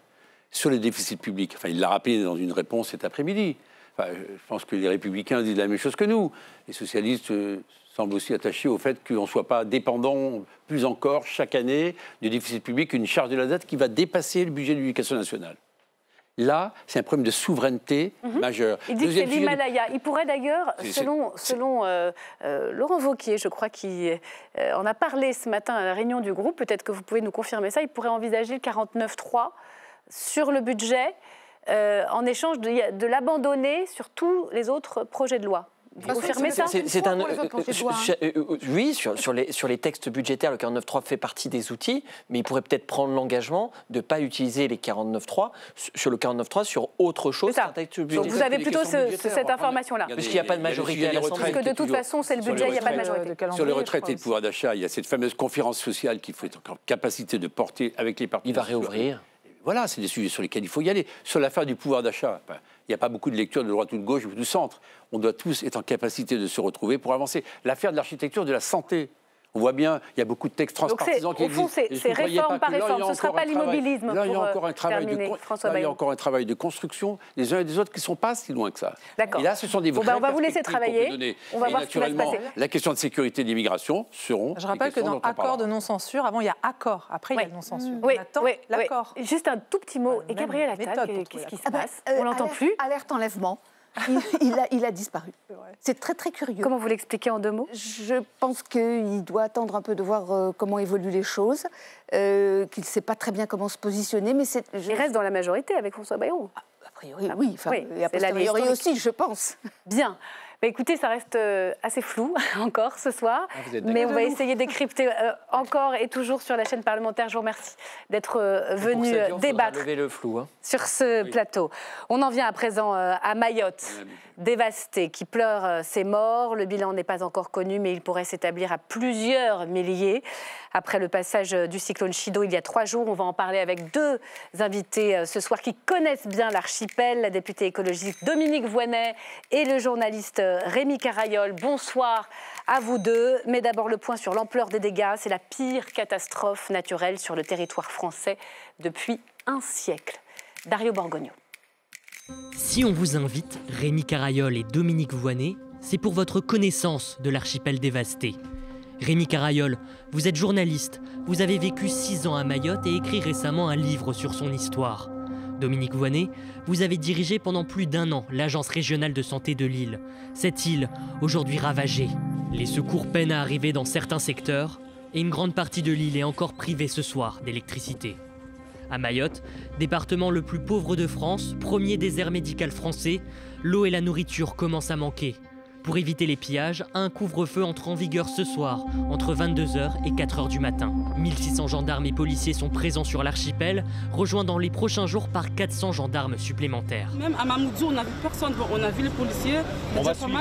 Sur le déficit public, enfin, il l'a rappelé dans une réponse cet après-midi. Enfin, je pense que les Républicains disent la même chose que nous. Les socialistes semblent aussi attachés au fait qu'on ne soit pas dépendant plus encore chaque année du déficit public, une charge de la dette qui va dépasser le budget de l'éducation nationale. Là, c'est un problème de souveraineté majeur. Il dit que c'est l'Himalaya. Il pourrait d'ailleurs, selon Laurent Wauquiez, je crois, qui en a parlé ce matin à la réunion du groupe, peut-être que vous pouvez nous confirmer ça, il pourrait envisager le 49.3 sur le budget en échange de l'abandonner sur tous les autres projets de loi. Vous confirmez ça? Oui, sur les textes budgétaires, le 49.3 fait partie des outils, mais il pourrait peut-être prendre l'engagement de ne pas utiliser les 49.3 sur le 49.3 sur autre chose qu'un texte budgétaire. Donc vous avez plutôt cette information-là. Parce qu'il n'y a pas de majorité à l'Assemblée. Parce que de toute façon, c'est le budget, il n'y a pas de majorité. Sur les retraites et le pouvoir d'achat, il y a cette fameuse conférence sociale qu'il faut être en capacité de porter avec les partis. Il va réouvrir. Voilà, c'est des sujets sur lesquels il faut y aller. Sur l'affaire du pouvoir d'achat, il n'y a pas beaucoup de lecture de droite ou de gauche ou du centre. On doit tous être en capacité de se retrouver pour avancer. L'affaire de l'architecture de la santé. On voit bien, il y a beaucoup de textes transpartisans qui existent. Au fond, c'est réforme par réforme. Ce ne sera pas l'immobilisme pour terminer, François Bayrou. Il y a encore un travail de construction des uns et des autres qui ne sont pas si loin que ça. D'accord. Et là, ce sont des vraies on va vous laisser travailler. On va voir ce qui va se passer. La question de sécurité et d'immigration seront. Je rappelle que dans accord de non-censure, avant il y a accord, après il y a non-censure. On attend l'accord. Juste un tout petit mot. Et Gabriel Attal, qu'est-ce qui se passe? On l'entend plus. Alerte enlèvement. Il a disparu. C'est très très curieux. Comment vous l'expliquez en 2 mots? Je pense qu'il doit attendre un peu de voir comment évoluent les choses, qu'il ne sait pas très bien comment se positionner. Mais il reste dans la majorité avec François Bayrou. A priori, oui. Et a posteriori aussi, je pense. Bien. Bah écoutez, ça reste assez flou encore ce soir, mais on va essayer de décrypter encore et toujours sur la chaîne parlementaire. Je vous remercie d'être venu débattre le flou, sur ce plateau. On en vient à présent à Mayotte, dévastée, qui pleure ses morts. Le bilan n'est pas encore connu, mais il pourrait s'établir à plusieurs milliers. Après le passage du cyclone Chido il y a 3 jours, on va en parler avec 2 invités ce soir qui connaissent bien l'archipel, la députée écologiste Dominique Voynet et le journaliste Rémi Carayol. Bonsoir à vous 2. Mais d'abord le point sur l'ampleur des dégâts. C'est la pire catastrophe naturelle sur le territoire français depuis un siècle. Dario Borgogno. Si on vous invite, Rémi Carayol et Dominique Voynet, c'est pour votre connaissance de l'archipel dévasté. Rémi Carayol, vous êtes journaliste, vous avez vécu 6 ans à Mayotte et écrit récemment un livre sur son histoire. Dominique Voynet, vous avez dirigé pendant plus d'1 an l'Agence régionale de santé de l'île. Cette île, aujourd'hui ravagée. Les secours peinent à arriver dans certains secteurs et une grande partie de l'île est encore privée ce soir d'électricité. À Mayotte, département le plus pauvre de France, premier désert médical français, l'eau et la nourriture commencent à manquer. Pour éviter les pillages, un couvre-feu entre en vigueur ce soir, entre 22h et 4h du matin. 1600 gendarmes et policiers sont présents sur l'archipel, rejoints dans les prochains jours par 400 gendarmes supplémentaires. Même à Mamoudzou, on n'a vu personne, on a vu les policiers,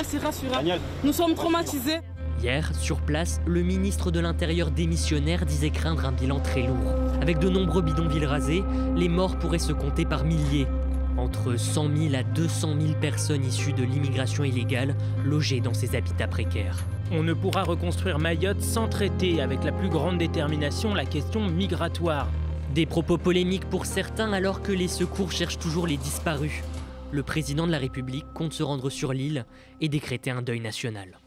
c'est rassurant. Nous sommes traumatisés. Hier, sur place, le ministre de l'Intérieur démissionnaire disait craindre un bilan très lourd. Avec de nombreux bidonvilles rasés, les morts pourraient se compter par milliers. Entre 100 000 à 200 000 personnes issues de l'immigration illégale logées dans ces habitats précaires. On ne pourra reconstruire Mayotte sans traiter avec la plus grande détermination la question migratoire. Des propos polémiques pour certains alors que les secours cherchent toujours les disparus. Le président de la République compte se rendre sur l'île et décréter un deuil national.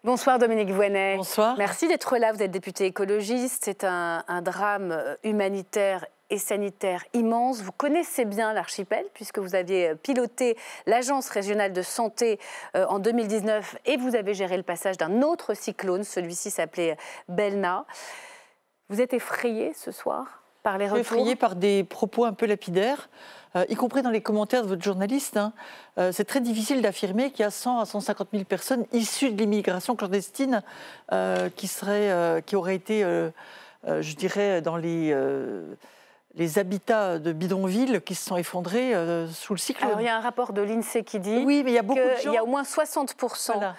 Bonsoir Dominique Voynet. Bonsoir. Merci d'être là, vous êtes députée écologiste. C'est un drame humanitaire et sanitaire immense. Vous connaissez bien l'archipel puisque vous aviez piloté l'Agence régionale de santé en 2019 et vous avez géré le passage d'un autre cyclone, celui-ci s'appelait Belna. Vous êtes effrayé ce soir par les retours? Effrayé par des propos un peu lapidaires, y compris dans les commentaires de votre journaliste. C'est très difficile d'affirmer qu'il y a 100 à 150 000 personnes issues de l'immigration clandestine qui auraient été, je dirais, dans les habitats de bidonvilles qui se sont effondrés sous le cyclone. Alors, il y a un rapport de l'INSEE qui dit oui, mais il y a beaucoup de gens... qu'il y a au moins 60%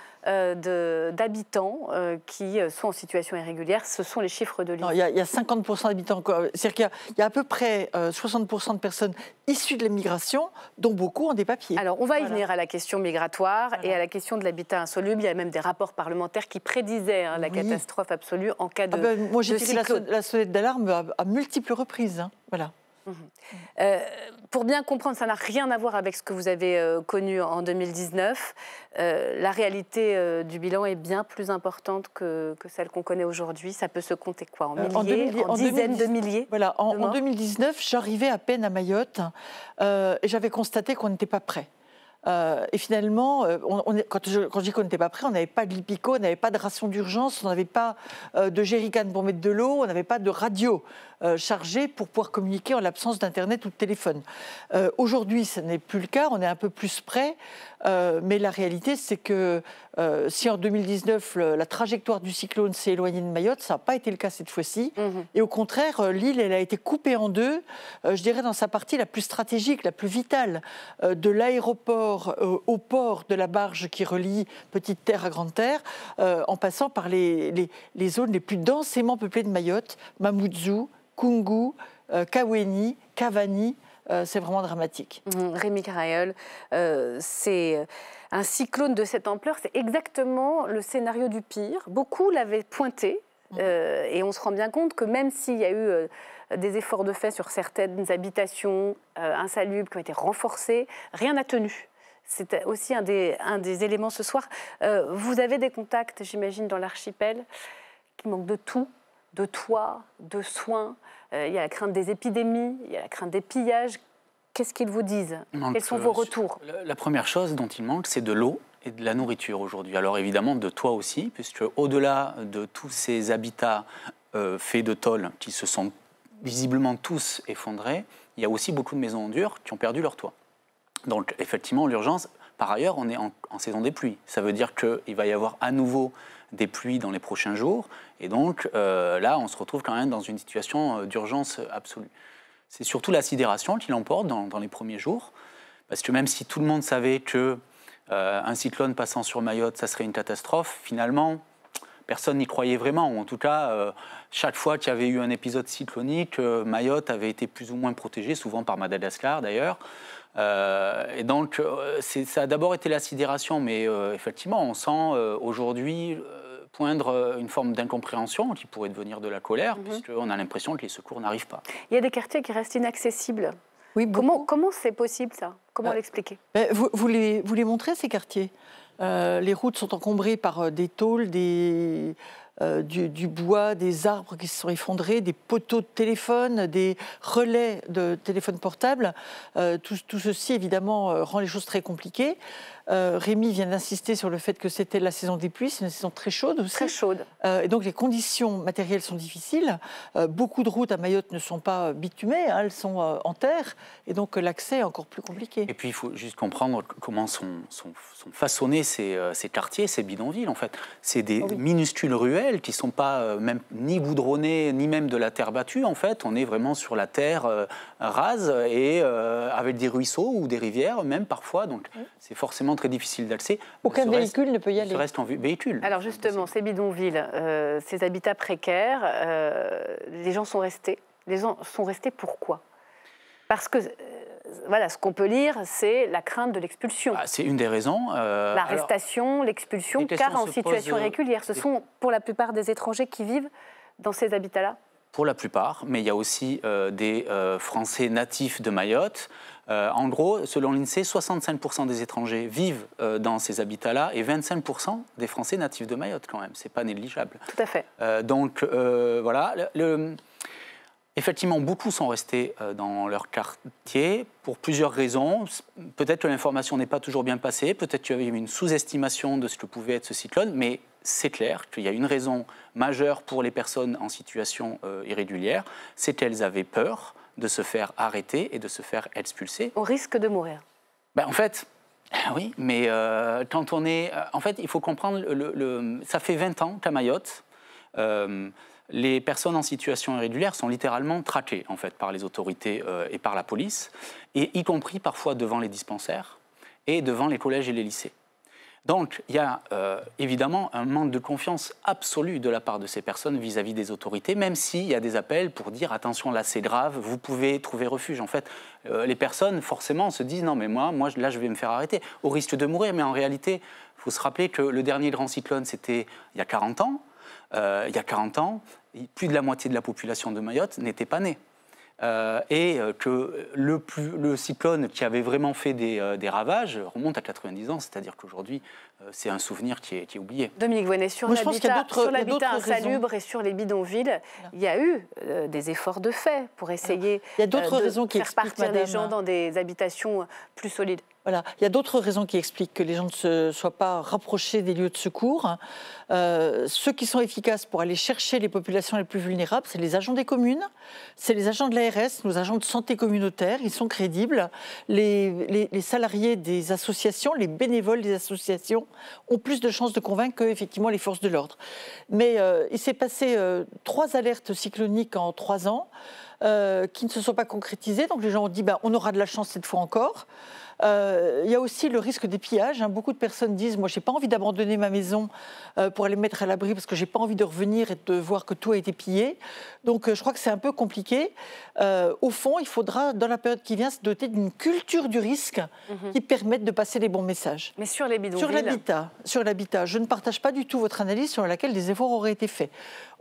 d'habitants qui sont en situation irrégulière. Ce sont les chiffres de l'INSEE. Il y a 50% d'habitants. C'est-à-dire qu'il y a à peu près 60% de personnes issues de l'immigration, dont beaucoup ont des papiers. Alors, on va y venir à la question migratoire et à la question de l'habitat insoluble. Il y a même des rapports parlementaires qui prédisaient la catastrophe absolue en cas de moi, j'ai tiré cyclone. la sonnette d'alarme à multiples reprises. Voilà. Pour bien comprendre, ça n'a rien à voir avec ce que vous avez connu en 2019. La réalité du bilan est bien plus importante que celle qu'on connaît aujourd'hui. Ça peut se compter quoi? En milliers, en dizaines de milliers? Voilà, en 2019, j'arrivais à peine à Mayotte et j'avais constaté qu'on n'était pas prêt. Et finalement, quand je dis qu'on n'était pas prêt, on n'avait pas de Lipico, on n'avait pas de ration d'urgence, on n'avait pas de jerrycan pour mettre de l'eau, on n'avait pas de radio chargée pour pouvoir communiquer en l'absence d'Internet ou de téléphone. Aujourd'hui, ce n'est plus le cas, on est un peu plus prêt. Mais la réalité, c'est que si en 2019, la trajectoire du cyclone s'est éloignée de Mayotte, ça n'a pas été le cas cette fois-ci. Et au contraire, l'île, elle a été coupée en deux, je dirais dans sa partie la plus stratégique, la plus vitale, de l'aéroport au port de la barge qui relie Petite Terre à Grande Terre, en passant par les zones les plus densément peuplées de Mayotte, Mamoudzou, Koungou, Kaweni, Cavani. C'est vraiment dramatique. Rémi Caraïol, c'est un cyclone de cette ampleur, c'est exactement le scénario du pire. Beaucoup l'avaient pointé, et on se rend bien compte que même s'il y a eu des efforts de fait sur certaines habitations insalubres qui ont été renforcés, rien n'a tenu. C'est aussi un des éléments ce soir. Vous avez des contacts, j'imagine, dans l'archipel, qui manquent de tout, de toits, de soins. Il y a la crainte des épidémies, il y a la crainte des pillages. Qu'est-ce qu'ils vous disent? Quels sont vos retours? La première chose dont il manque, c'est de l'eau et de la nourriture aujourd'hui. Alors évidemment, de toits aussi, puisque au-delà de tous ces habitats faits de tôles qui se sont visiblement tous effondrés, il y a aussi beaucoup de maisons en dur qui ont perdu leur toit. Donc effectivement, l'urgence, par ailleurs, on est en saison des pluies. Ça veut dire qu'il va y avoir à nouveau des pluies dans les prochains jours. Et donc là, on se retrouve quand même dans une situation d'urgence absolue. C'est surtout la sidération qui l'emporte dans les premiers jours. Parce que même si tout le monde savait qu'un cyclone passant sur Mayotte, ça serait une catastrophe, finalement, personne n'y croyait vraiment. Ou en tout cas, chaque fois qu'il y avait eu un épisode cyclonique, Mayotte avait été plus ou moins protégée, souvent par Madagascar d'ailleurs. Et donc, ça a d'abord été la sidération, mais effectivement, on sent aujourd'hui poindre une forme d'incompréhension qui pourrait devenir de la colère, puisqu'on a l'impression que les secours n'arrivent pas. Il y a des quartiers qui restent inaccessibles. Oui, comment c'est possible, ça? Comment l'expliquer? Vous les montrez, ces quartiers. Les routes sont encombrées par des tôles, du bois, des arbres qui se sont effondrés, des poteaux de téléphone, des relais de téléphone portable. Tout ceci, évidemment, rend les choses très compliquées. Rémi vient d'insister sur le fait que c'était la saison des pluies, c'est une saison très chaude aussi. Très chaude. Et donc les conditions matérielles sont difficiles. Beaucoup de routes à Mayotte ne sont pas bitumées, elles sont en terre, et donc l'accès est encore plus compliqué. Et puis il faut juste comprendre comment sont façonnés ces quartiers, ces bidonvilles en fait. C'est des minuscules ruelles qui ne sont pas même ni goudronnées, ni même de la terre battue en fait. On est vraiment sur la terre rase et avec des ruisseaux ou des rivières même parfois, donc c'est forcément très difficile d'accès. Aucun véhicule ne peut y aller. Il reste en véhicule. Alors justement, ces bidonvilles, ces habitats précaires, les gens sont restés. Les gens sont restés pourquoi? Parce que, voilà, ce qu'on peut lire, c'est la crainte de l'expulsion. C'est une des raisons. L'arrestation, l'expulsion, car en situation irrégulière. Ce sont pour la plupart des étrangers qui vivent dans ces habitats-là? Pour la plupart, mais il y a aussi des Français natifs de Mayotte. En gros, selon l'INSEE, 65% des étrangers vivent dans ces habitats-là et 25% des Français natifs de Mayotte quand même. C'est pas négligeable. Tout à fait. Donc voilà, effectivement, beaucoup sont restés dans leur quartier pour plusieurs raisons. Peut-être que l'information n'est pas toujours bien passée, peut-être qu'il y avait une sous-estimation de ce que pouvait être ce cyclone, mais c'est clair qu'il y a une raison majeure pour les personnes en situation irrégulière, c'est qu'elles avaient peur de se faire arrêter et de se faire expulser. Au risque de mourir. En fait, oui, mais quand on est... En fait, il faut comprendre, ça fait 20 ans qu'à Mayotte, les personnes en situation irrégulière sont littéralement traquées en fait, par les autorités et par la police, et y compris parfois devant les dispensaires et devant les collèges et les lycées. Donc, il y a évidemment un manque de confiance absolu de la part de ces personnes vis-à-vis des autorités, même s'il y a des appels pour dire « attention, là c'est grave, vous pouvez trouver refuge ». En fait, les personnes, forcément, se disent « non, mais moi, là, je vais me faire arrêter, au risque de mourir ». Mais en réalité, il faut se rappeler que le dernier grand cyclone, c'était il y a 40 ans. Il y a 40 ans, plus de la moitié de la population de Mayotte n'était pas née. Et que le cyclone qui avait vraiment fait des ravages remonte à 90 ans, c'est-à-dire qu'aujourd'hui, c'est un souvenir qui est oublié. Dominique Voynet, sur l'habitat insalubre et sur les bidonvilles, il y a eu des efforts de fait pour essayer de faire partir les gens dans des habitations plus solides. Voilà. Il y a d'autres raisons qui expliquent que les gens ne se soient pas rapprochés des lieux de secours. Ceux qui sont efficaces pour aller chercher les populations les plus vulnérables, c'est les agents des communes, c'est les agents de l'ARS, nos agents de santé communautaire, ils sont crédibles. Les salariés des associations, les bénévoles des associations ont plus de chances de convaincre que effectivement les forces de l'ordre. Mais il s'est passé 3 alertes cycloniques en 3 ans qui ne se sont pas concrétisées. Donc les gens ont dit on aura de la chance cette fois encore. Il y a aussi le risque des pillages. Beaucoup de personnes disent « moi, je n'ai pas envie d'abandonner ma maison pour aller me mettre à l'abri parce que je n'ai pas envie de revenir et de voir que tout a été pillé ». Donc, je crois que c'est un peu compliqué. Au fond, il faudra, dans la période qui vient, se doter d'une culture du risque qui permette de passer les bons messages. Mais sur les bidonvilles... Sur l'habitat, je ne partage pas du tout votre analyse sur laquelle des efforts auraient été faits.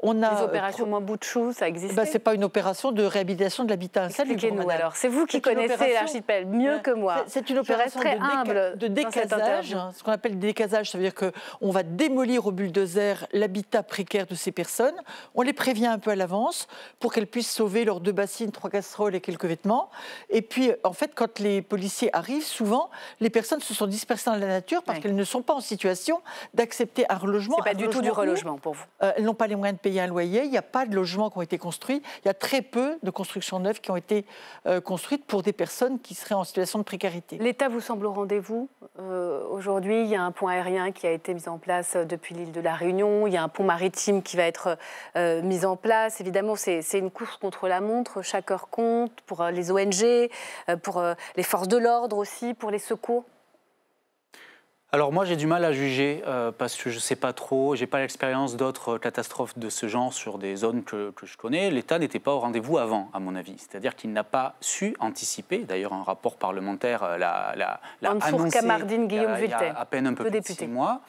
Les opérations moins bout de chou, ça existe. Ce n'est pas une opération de réhabilitation de l'habitat insalubre. Expliquez-nous alors. C'est vous qui connaissez l'archipel mieux que moi. C'est une opération de décasage. Ce qu'on appelle décasage, ça veut dire qu'on va démolir au bulldozer l'habitat précaire de ces personnes. On les prévient un peu à l'avance pour qu'elles puissent sauver leurs 2 bassines, 3 casseroles et quelques vêtements. Et puis, en fait, quand les policiers arrivent, souvent, les personnes se sont dispersées dans la nature parce qu'elles ne sont pas en situation d'accepter un relogement. Ce n'est pas du tout du relogement pour vous. Elles n'ont pas les moyens de payer un loyer. Il n'y a pas de logements qui ont été construits. Il y a très peu de constructions neuves qui ont été construites pour des personnes qui seraient en situation de précarité. L'État vous semble au rendez-vous. Aujourd'hui, il y a un pont aérien qui a été mis en place depuis l'île de la Réunion. Il y a un pont maritime qui va être mis en place. Évidemment, c'est une course contre la montre. Chaque heure compte pour les ONG, pour les forces de l'ordre aussi, pour les secours. Alors moi j'ai du mal à juger parce que je ne sais pas trop, je n'ai pas l'expérience d'autres catastrophes de ce genre sur des zones que je connais. L'État n'était pas au rendez-vous avant, à mon avis. C'est-à-dire qu'il n'a pas su anticiper. D'ailleurs, un rapport parlementaire l'a annoncé il y a à peine un peu plus de 6 mois.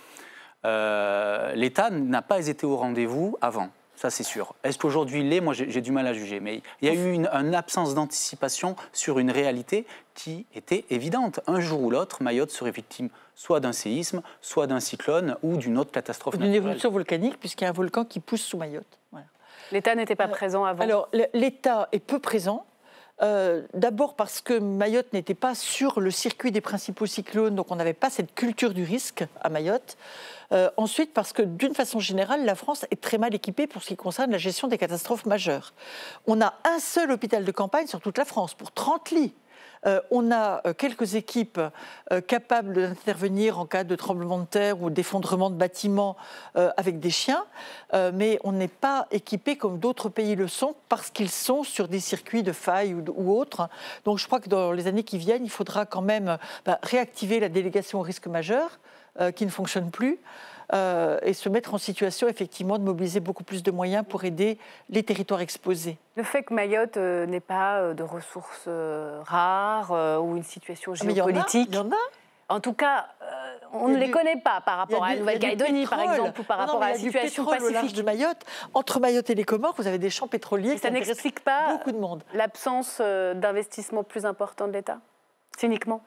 L'État n'a pas été au rendez-vous avant. Ça, c'est sûr. Est-ce qu'aujourd'hui, il l'est ? Moi, j'ai du mal à juger. Mais il y a eu une absence d'anticipation sur une réalité qui était évidente. Un jour ou l'autre, Mayotte serait victime soit d'un séisme, soit d'un cyclone ou d'une autre catastrophe naturelle. D'une éruption volcanique, puisqu'il y a un volcan qui pousse sous Mayotte. Voilà. L'État n'était pas présent avant ? Alors, l'État est peu présent. D'abord parce que Mayotte n'était pas sur le circuit des principaux cyclones, donc on n'avait pas cette culture du risque à Mayotte. Ensuite, parce que d'une façon générale, la France est très mal équipée pour ce qui concerne la gestion des catastrophes majeures. On a un seul hôpital de campagne sur toute la France pour 30 lits. On a quelques équipes capables d'intervenir en cas de tremblement de terre ou d'effondrement de bâtiments avec des chiens, mais on n'est pas équipé comme d'autres pays le sont parce qu'ils sont sur des circuits de faille ou autres. Donc je crois que dans les années qui viennent, il faudra quand même réactiver la délégation au risque majeur qui ne fonctionne plus. Et se mettre en situation effectivement de mobiliser beaucoup plus de moyens pour aider les territoires exposés. Le fait que Mayotte n'ait pas de ressources rares ou une situation géopolitique... Il y en a. En tout cas, on ne les connaît pas par rapport à la Nouvelle-Calédonie, par exemple, ou par rapport à la situation pacifique. Au large de Mayotte. Entre Mayotte et les Comores, vous avez des champs pétroliers qui intéressent beaucoup de monde. Ça n'explique pas l'absence d'investissement plus important de l'État, cyniquement.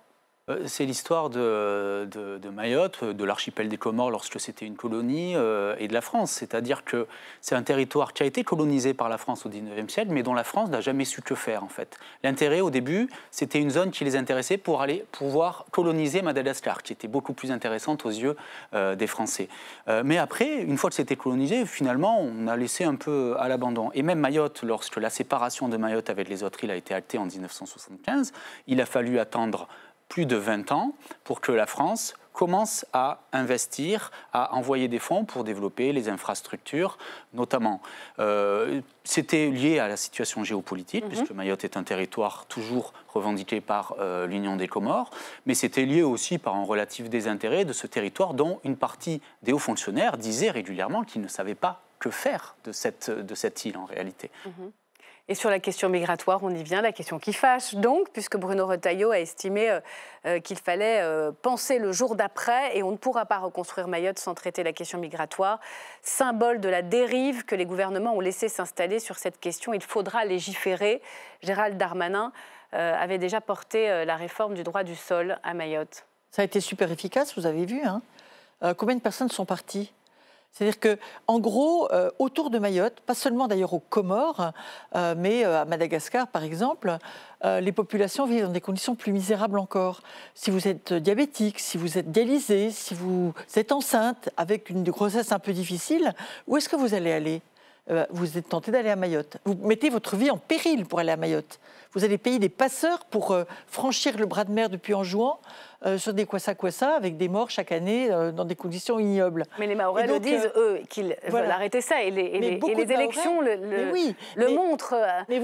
C'est l'histoire de Mayotte, de l'archipel des Comores lorsque c'était une colonie, et de la France. C'est-à-dire que c'est un territoire qui a été colonisé par la France au XIXe siècle, mais dont la France n'a jamais su que faire, en fait. L'intérêt, au début, c'était une zone qui les intéressait pour aller pouvoir coloniser Madagascar, qui était beaucoup plus intéressante aux yeux des Français. Mais après, une fois que c'était colonisé, finalement, on a laissé un peu à l'abandon. Et même Mayotte, lorsque la séparation de Mayotte avec les autres îles a été actée en 1975, il a fallu attendre plus de 20 ans pour que la France commence à investir, à envoyer des fonds pour développer les infrastructures, notamment. C'était lié à la situation géopolitique, puisque Mayotte est un territoire toujours revendiqué par l'Union des Comores, mais c'était lié aussi par un relatif désintérêt de ce territoire dont une partie des hauts fonctionnaires disaient régulièrement qu'ils ne savaient pas que faire de cette île en réalité. Et sur la question migratoire, on y vient, la question qui fâche donc, puisque Bruno Retailleau a estimé qu'il fallait penser le jour d'après et on ne pourra pas reconstruire Mayotte sans traiter la question migratoire. Symbole de la dérive que les gouvernements ont laissé s'installer sur cette question, il faudra légiférer. Gérald Darmanin avait déjà porté la réforme du droit du sol à Mayotte. Ça a été super efficace, vous avez vu. Combien de personnes sont parties ? C'est-à-dire qu'en gros, autour de Mayotte, pas seulement d'ailleurs aux Comores, mais à Madagascar par exemple, les populations vivent dans des conditions plus misérables encore. Si vous êtes diabétique, si vous êtes dialysé, si vous êtes enceinte avec une grossesse un peu difficile, où est-ce que vous allez aller ? Vous êtes tenté d'aller à Mayotte. Vous mettez votre vie en péril pour aller à Mayotte. Vous allez payer des passeurs pour franchir le bras de mer depuis Anjouan sur des kwassa-kwassa avec des morts chaque année dans des conditions ignobles. Mais les Mahorais le disent, eux, qu'ils veulent arrêter ça. Et les élections le montrent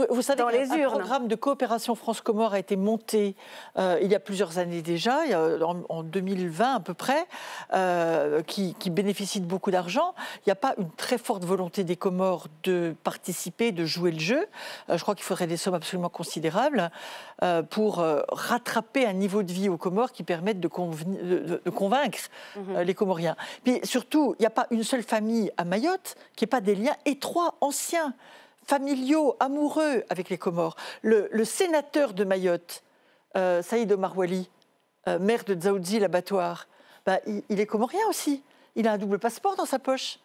vous savez dans les urnes. Un programme de coopération France-Comores a été monté il y a plusieurs années déjà, en 2020 à peu près, qui bénéficie de beaucoup d'argent. Il n'y a pas une très forte volonté des Comores de participer, de jouer le jeu. Je crois qu'il faudrait des sommes absolument considérables pour rattraper un niveau de vie aux Comores qui permettent de convaincre les Comoriens. Puis surtout, il n'y a pas une seule famille à Mayotte qui n'ait pas des liens étroits, anciens, familiaux, amoureux avec les Comores. Le sénateur de Mayotte, Saïd Omar Wali, maire de Dzaoudzi, l'abattoir, il est comorien aussi. Il a un double passeport dans sa poche.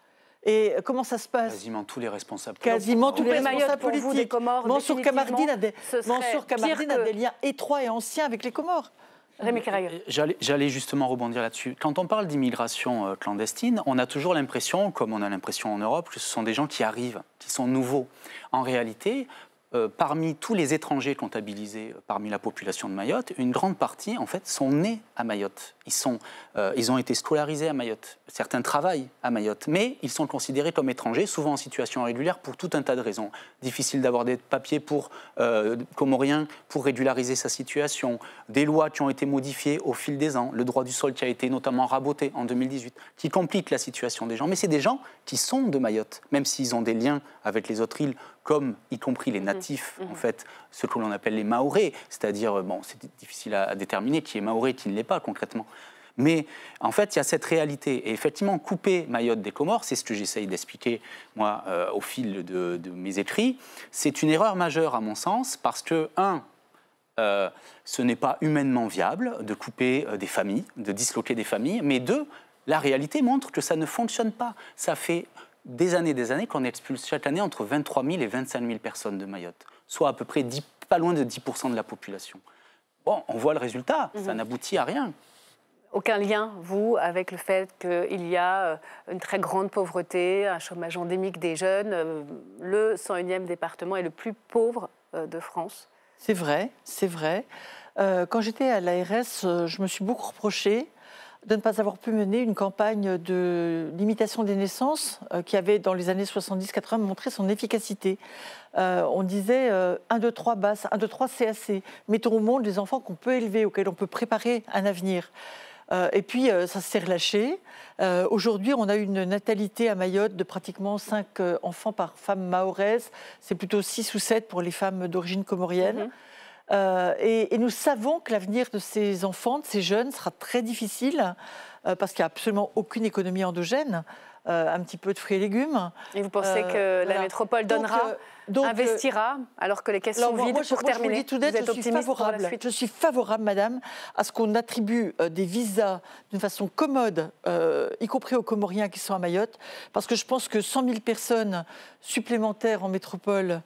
Et comment ça se passe ? Quasiment tous les responsables politiques. Quasiment tous les responsables politiques. Vous, des Comores, Mansour Kamardine a des liens étroits et anciens avec les Comores. Rémi Carayon. J'allais justement rebondir là-dessus. Quand on parle d'immigration clandestine, on a toujours l'impression, comme on a l'impression en Europe, que ce sont des gens qui arrivent, qui sont nouveaux. En réalité, parmi tous les étrangers comptabilisés parmi la population de Mayotte, une grande partie, en fait, sont nés à Mayotte. Ils ont été scolarisés à Mayotte. Certains travaillent à Mayotte, mais ils sont considérés comme étrangers, souvent en situation irrégulière, pour tout un tas de raisons. Difficile d'avoir des papiers pour comoriens pour régulariser sa situation, des lois qui ont été modifiées au fil des ans, le droit du sol qui a été notamment raboté en 2018, qui complique la situation des gens. Mais c'est des gens qui sont de Mayotte, même s'ils ont des liens avec les autres îles, comme y compris les natifs, en fait, ce que l'on appelle les Mahorais, c'est-à-dire, bon, c'est difficile à déterminer qui est Mahorais, qui ne l'est pas concrètement. Mais en fait, il y a cette réalité. Et effectivement, couper Mayotte des Comores, c'est ce que j'essaye d'expliquer, moi, au fil de mes écrits, c'est une erreur majeure, à mon sens, parce que, ce n'est pas humainement viable de couper des familles, de disloquer des familles, mais deux, la réalité montre que ça ne fonctionne pas. Ça fait des années qu'on expulse chaque année entre 23 000 et 25 000 personnes de Mayotte, soit à peu près pas loin de 10% de la population. Bon, on voit le résultat, ça n'aboutit à rien. Aucun lien, vous, avec le fait qu'il y a une très grande pauvreté, un chômage endémique des jeunes. Le 101e département est le plus pauvre de France. C'est vrai, c'est vrai. Quand j'étais à l'ARS, je me suis beaucoup reproché de ne pas avoir pu mener une campagne de limitation des naissances qui avait, dans les années 70-80, montré son efficacité. On disait 1, 2, 3 basse, 1, 2, 3 c'est assez. Mettons au monde les enfants qu'on peut élever, auxquels on peut préparer un avenir. Et puis, ça s'est relâché. Aujourd'hui, on a une natalité à Mayotte de pratiquement 5 enfants par femme mahoraise. C'est plutôt 6 ou 7 pour les femmes d'origine comorienne. Et nous savons que l'avenir de ces enfants, de ces jeunes, sera très difficile parce qu'il n'y a absolument aucune économie endogène. Un petit peu de fruits et légumes. Et vous pensez que la métropole donnera, investira, alors que les caisses sont vides? Pour terminer, je vous êtes optimiste pour la suite? Je suis favorable, madame, à ce qu'on attribue des visas d'une façon commode, y compris aux Comoriens qui sont à Mayotte, parce que je pense que 100 000 personnes supplémentaires en métropole,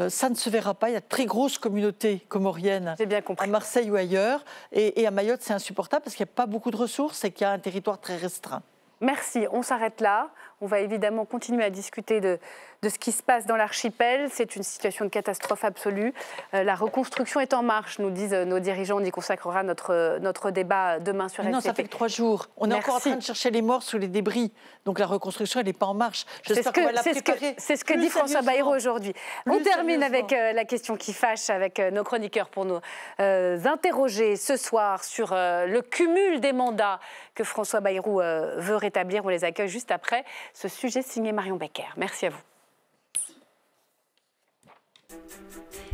ça ne se verra pas. Il y a de très grosses communautés comoriennes à Marseille ou ailleurs. Et à Mayotte, c'est insupportable parce qu'il n'y a pas beaucoup de ressources et qu'il y a un territoire très restreint. Merci, on s'arrête là. On va évidemment continuer à discuter de ce qui se passe dans l'archipel. C'est une situation de catastrophe absolue. La reconstruction est en marche, nous disent nos dirigeants. On y consacrera notre débat demain sur LCP. Non, ça fait que 3 jours. On est encore en train de chercher les morts sous les débris. Donc la reconstruction, elle n'est pas en marche. C'est ce que dit François Bayrou aujourd'hui. On termine avec la question qui fâche avec nos chroniqueurs pour nous interroger ce soir sur le cumul des mandats que François Bayrou veut rétablir. On les accueille juste après ce sujet signé Marion Becker. Merci à vous.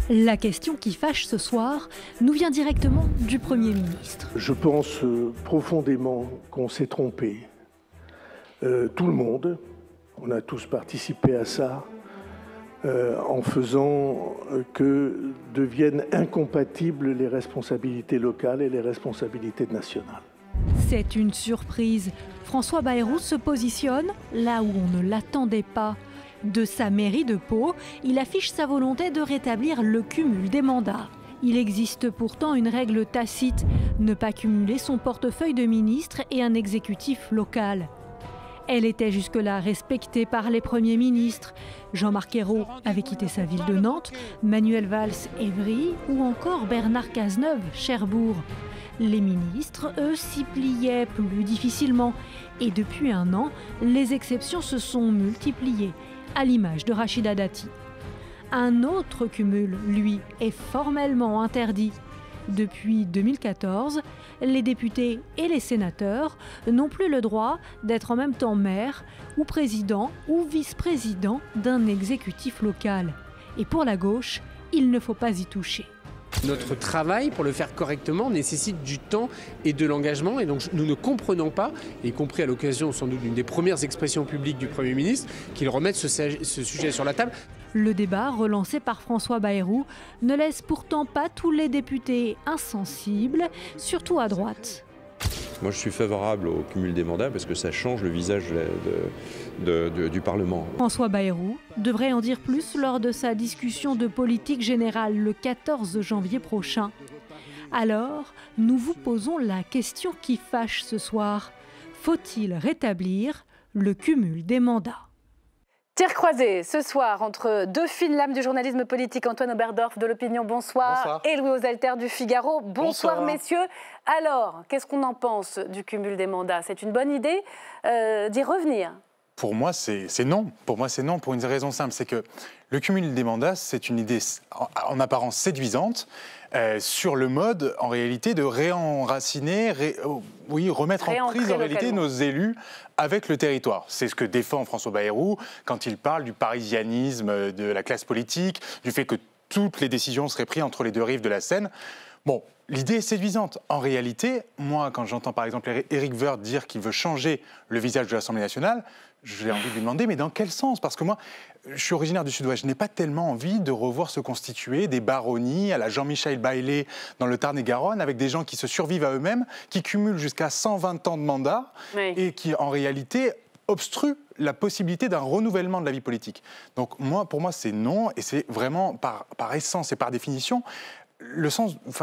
La question qui fâche ce soir nous vient directement du Premier ministre. Je pense profondément qu'on s'est trompé. Tout le monde, on a tous participé à ça, en faisant que deviennent incompatibles les responsabilités locales et les responsabilités nationales. C'est une surprise. François Bayrou se positionne là où on ne l'attendait pas. De sa mairie de Pau, il affiche sa volonté de rétablir le cumul des mandats. Il existe pourtant une règle tacite, ne pas cumuler son portefeuille de ministre et un exécutif local. Elle était jusque-là respectée par les premiers ministres. Jean-Marc Ayrault avait quitté sa ville de Nantes, Manuel Valls, Évry ou encore Bernard Cazeneuve, Cherbourg. Les ministres, eux, s'y pliaient plus difficilement. Et depuis un an, les exceptions se sont multipliées, à l'image de Rachida Dati. Un autre cumul, lui, est formellement interdit. Depuis 2014, les députés et les sénateurs n'ont plus le droit d'être en même temps maire ou président ou vice-président d'un exécutif local. Et pour la gauche, il ne faut pas y toucher. Notre travail, pour le faire correctement, nécessite du temps et de l'engagement. Et donc nous ne comprenons pas, y compris à l'occasion sans doute d'une des premières expressions publiques du Premier ministre, qu'il remette ce sujet sur la table. Le débat, relancé par François Bayrou, ne laisse pourtant pas tous les députés insensibles, surtout à droite. Moi, je suis favorable au cumul des mandats parce que ça change le visage du Parlement. François Bayrou devrait en dire plus lors de sa discussion de politique générale le 14 janvier prochain. Alors, nous vous posons la question qui fâche ce soir. Faut-il rétablir le cumul des mandats ? Tir croisé ce soir entre deux fines lames du journalisme politique, Antoine Oberdorf de l'Opinion, bonsoir, bonsoir. Et Louis Oselter du Figaro, bonsoir messieurs. Alors, qu'est-ce qu'on en pense du cumul des mandats? C'est une bonne idée d'y revenir? Pour moi, c'est non. Pour moi, c'est non, pour une raison simple, c'est que le cumul des mandats, c'est une idée en apparence séduisante, sur le mode, en réalité, de réenraciner, remettre en prise, en réalité, nos élus avec le territoire. C'est ce que défend François Bayrou quand il parle du parisianisme de la classe politique, du fait que toutes les décisions seraient prises entre les deux rives de la Seine. Bon, l'idée est séduisante. En réalité, moi, quand j'entends par exemple Éric Woerth dire qu'il veut changer le visage de l'Assemblée nationale, j'ai envie de lui demander, mais dans quel sens? Parce que moi, je suis originaire du Sud-Ouest, je n'ai pas tellement envie de revoir se constituer des baronnies à la Jean-Michel Baillet dans le Tarn-et-Garonne, avec des gens qui se survivent à eux-mêmes, qui cumulent jusqu'à 120 ans de mandat, et qui, en réalité, obstruent la possibilité d'un renouvellement de la vie politique. Donc, pour moi, c'est non, et c'est vraiment, par essence et par définition,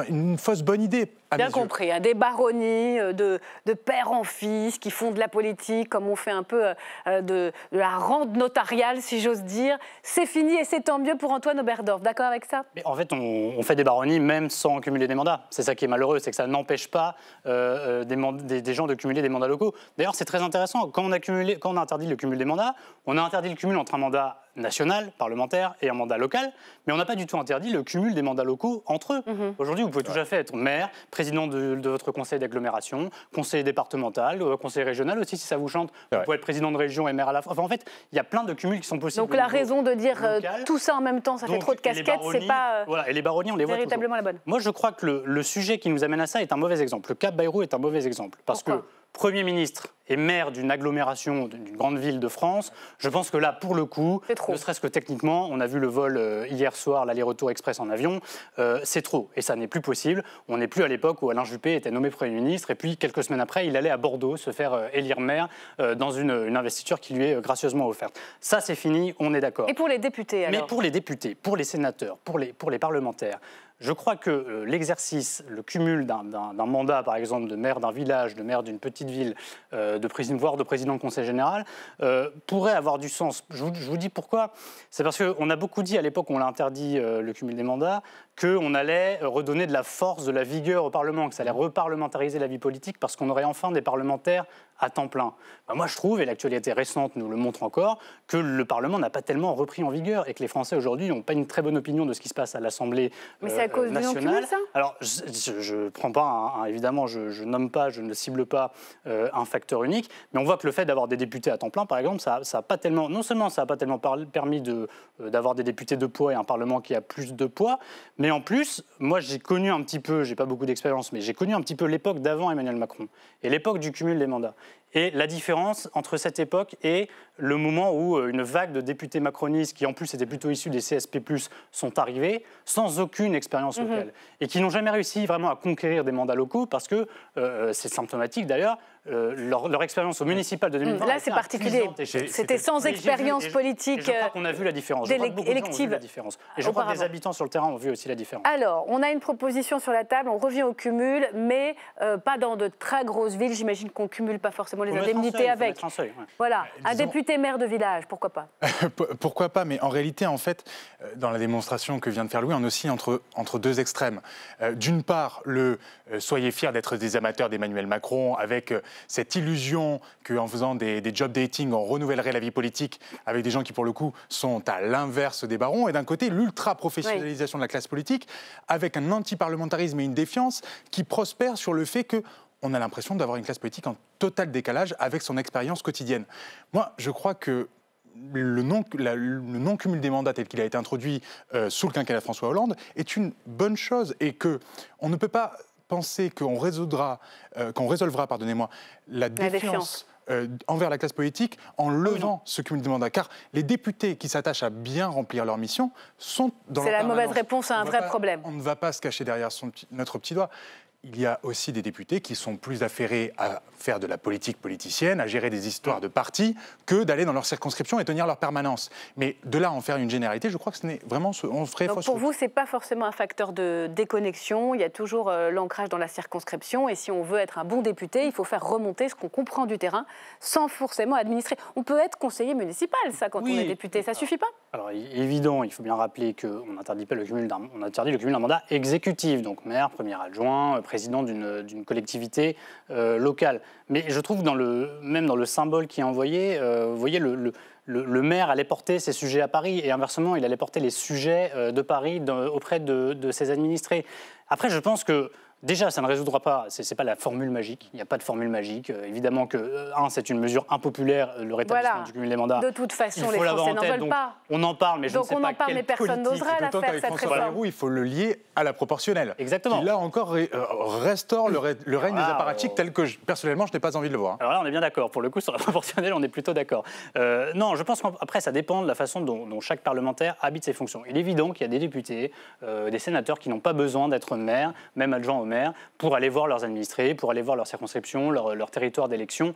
une fausse bonne idée. Bien compris, des baronnies de père en fils qui font de la politique, comme on fait un peu de la rente notariale, si j'ose dire. C'est fini et c'est tant mieux pour Antoine Oberdorf. D'accord avec ça? Mais en fait, on fait des baronnies même sans cumuler des mandats. C'est ça qui est malheureux, c'est que ça n'empêche pas des gens de cumuler des mandats locaux. D'ailleurs, c'est très intéressant. Quand on a interdit le cumul des mandats, on a interdit le cumul entre un mandat national, parlementaire, et un mandat local, mais on n'a pas du tout interdit le cumul des mandats locaux entre eux. Aujourd'hui, vous pouvez tout à fait être maire, président de votre conseil d'agglomération, conseiller départemental, conseiller régional aussi, si ça vous chante. Vous pouvez être président de région et maire à la fois. Enfin, en fait, il y a plein de cumuls qui sont possibles. Donc la raison de dire tout ça en même temps, ça fait trop de casquettes, c'est pas voilà, et les baronnies, on les voit véritablement la bonne. Moi, je crois que le sujet qui nous amène à ça est un mauvais exemple. Le cas Bayrou est un mauvais exemple. Parce que Premier ministre et maire d'une agglomération, d'une grande ville de France, je pense que là, pour le coup, ne serait-ce que techniquement, on a vu le vol hier soir, l'aller-retour express en avion, c'est trop. Et ça n'est plus possible. On n'est plus à l'époque où Alain Juppé était nommé Premier ministre et puis quelques semaines après, il allait à Bordeaux se faire élire maire dans une investiture qui lui est gracieusement offerte. Ça, c'est fini, on est d'accord. Et pour les députés, alors? Mais pour les députés, pour les sénateurs, pour les parlementaires, je crois que l'exercice, le cumul d'un mandat, par exemple, de maire d'un village, de maire d'une petite ville, voire de président de conseil général, pourrait avoir du sens. Je vous dis pourquoi. C'est parce qu'on a beaucoup dit à l'époque où on a interdit le cumul des mandats, qu'on allait redonner de la force, de la vigueur au Parlement, que ça allait reparlementariser la vie politique parce qu'on aurait enfin des parlementaires à temps plein. Ben moi, je trouve, et l'actualité récente nous le montre encore, que le Parlement n'a pas tellement repris en vigueur et que les Français aujourd'hui n'ont pas une très bonne opinion de ce qui se passe à l'Assemblée nationale. Mais c'est à cause du non-cumul, ça? Alors, je ne prends pas, évidemment, je nomme pas, je ne cible pas un facteur unique, mais on voit que le fait d'avoir des députés à temps plein, par exemple, ça a pas tellement, non seulement ça n'a pas tellement permis d'avoir des députés de poids et un Parlement qui a plus de poids, mais en plus, moi j'ai connu un petit peu, j'ai pas beaucoup d'expérience, mais j'ai connu un petit peu l'époque d'avant Emmanuel Macron et l'époque du cumul des mandats. Et la différence entre cette époque et le moment où une vague de députés macronistes, qui en plus étaient plutôt issus des CSP+, sont arrivés sans aucune expérience locale. Et qui n'ont jamais réussi vraiment à conquérir des mandats locaux parce que, c'est symptomatique d'ailleurs, leur expérience au municipal de 2020. Là, c'est particulier. C'était sans expérience politique. Je crois qu'on a vu la différence. Je crois que beaucoup de gens ont vu la différence. Et je crois que les habitants sur le terrain ont vu aussi la différence. Alors, on a une proposition sur la table, on revient au cumul, mais pas dans de très grosses villes. J'imagine qu'on ne cumule pas forcément les indemnités avec. Voilà, un député maire de village, pourquoi pas? Pourquoi pas, mais en réalité, en fait, dans la démonstration que vient de faire Louis, on oscille entre deux extrêmes. D'une part, soyez fiers d'être des amateurs d'Emmanuel Macron, avec cette illusion qu'en faisant des job dating, on renouvellerait la vie politique avec des gens qui, pour le coup, sont à l'inverse des barons. Et d'un côté, l'ultra-professionnalisation de la classe politique, avec un anti-parlementarisme et une défiance qui prospèrent sur le fait qu'on a l'impression d'avoir une classe politique en total décalage avec son expérience quotidienne. Moi, je crois que le non-cumul des mandats tel qu'il a été introduit sous le quinquennat de François Hollande est une bonne chose et qu'on ne peut pas penser qu'on résolvera la défiance envers la classe politique en levant ce cumul des mandats. Car les députés qui s'attachent à bien remplir leur mission sont dans leur permanence. C'est la mauvaise réponse à un vrai problème. On ne va pas se cacher derrière notre petit doigt. Il y a aussi des députés qui sont plus affairés à faire de la politique politicienne, à gérer des histoires de partis, que d'aller dans leur circonscription et tenir leur permanence. Mais de là à en faire une généralité, je crois que ce n'est vraiment... On ferait fausse route. Pour vous, ce n'est pas forcément un facteur de déconnexion. Il y a toujours l'ancrage dans la circonscription. Et si on veut être un bon député, il faut faire remonter ce qu'on comprend du terrain sans forcément administrer. On peut être conseiller municipal, ça, quand on est député. Ça ne suffit pas? Alors, évident, il faut bien rappeler qu'on interdit le cumul d'un mandat exécutif. Donc maire, premier adjoint, président d'une collectivité locale. Mais je trouve, même dans le symbole qui est envoyé, vous voyez, le maire allait porter ses sujets à Paris et inversement, il allait porter les sujets de Paris auprès de ses administrés. Après, je pense que déjà, ça ne résoudra pas, c'est pas la formule magique, il n'y a pas de formule magique. Évidemment que, c'est une mesure impopulaire, le rétablissement du cumul des mandats. De toute façon, les Français n'en veulent pas. On en parle, mais je ne sais pas quelle mais personne n'osera la faire, cette réforme. Bayrou, il faut le lier à la proportionnelle. Exactement. Qui, là encore, restaure le règne des apparatchiks tel que, personnellement, je n'ai pas envie de le voir. Alors là, on est bien d'accord. Pour le coup, sur la proportionnelle, on est plutôt d'accord. Non, je pense qu'après, ça dépend de la façon dont chaque parlementaire habite ses fonctions. Il est évident qu'il y a des députés, des sénateurs qui n'ont pas besoin d'être maire, même adjoint au maire, pour aller voir leurs administrés, pour aller voir leur circonscription, leur territoire d'élection,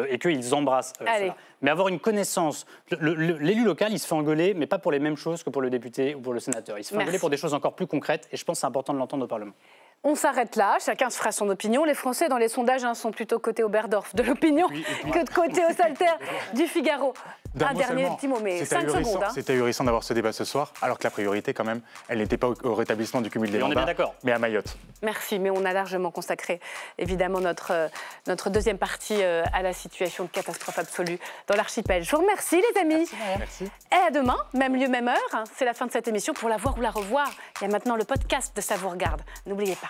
et qu'ils embrassent cela. Mais avoir une connaissance, l'élu local, il se fait engueuler, mais pas pour les mêmes choses que pour le député ou pour le sénateur. Il se fait engueuler pour des choses encore plus concrètes, et je pense que c'est important de l'entendre au Parlement. On s'arrête là, chacun se fera son opinion. Les Français, dans les sondages, sont plutôt côté Oberdorf de l'opinion que de côté au Saltaire du Figaro. Un dernier petit mot, mais 5 secondes. C'est ahurissant d'avoir ce débat ce soir, alors que la priorité, quand même, elle n'était pas au rétablissement du cumul des mandats, mais à Mayotte. Merci, mais on a largement consacré, évidemment, notre deuxième partie à la situation de catastrophe absolue dans l'archipel. Je vous remercie, les amis. Merci. Et à demain, même lieu, même heure. C'est la fin de cette émission. Pour la voir ou la revoir, il y a maintenant le podcast de Ça vous regarde. N'oubliez pas.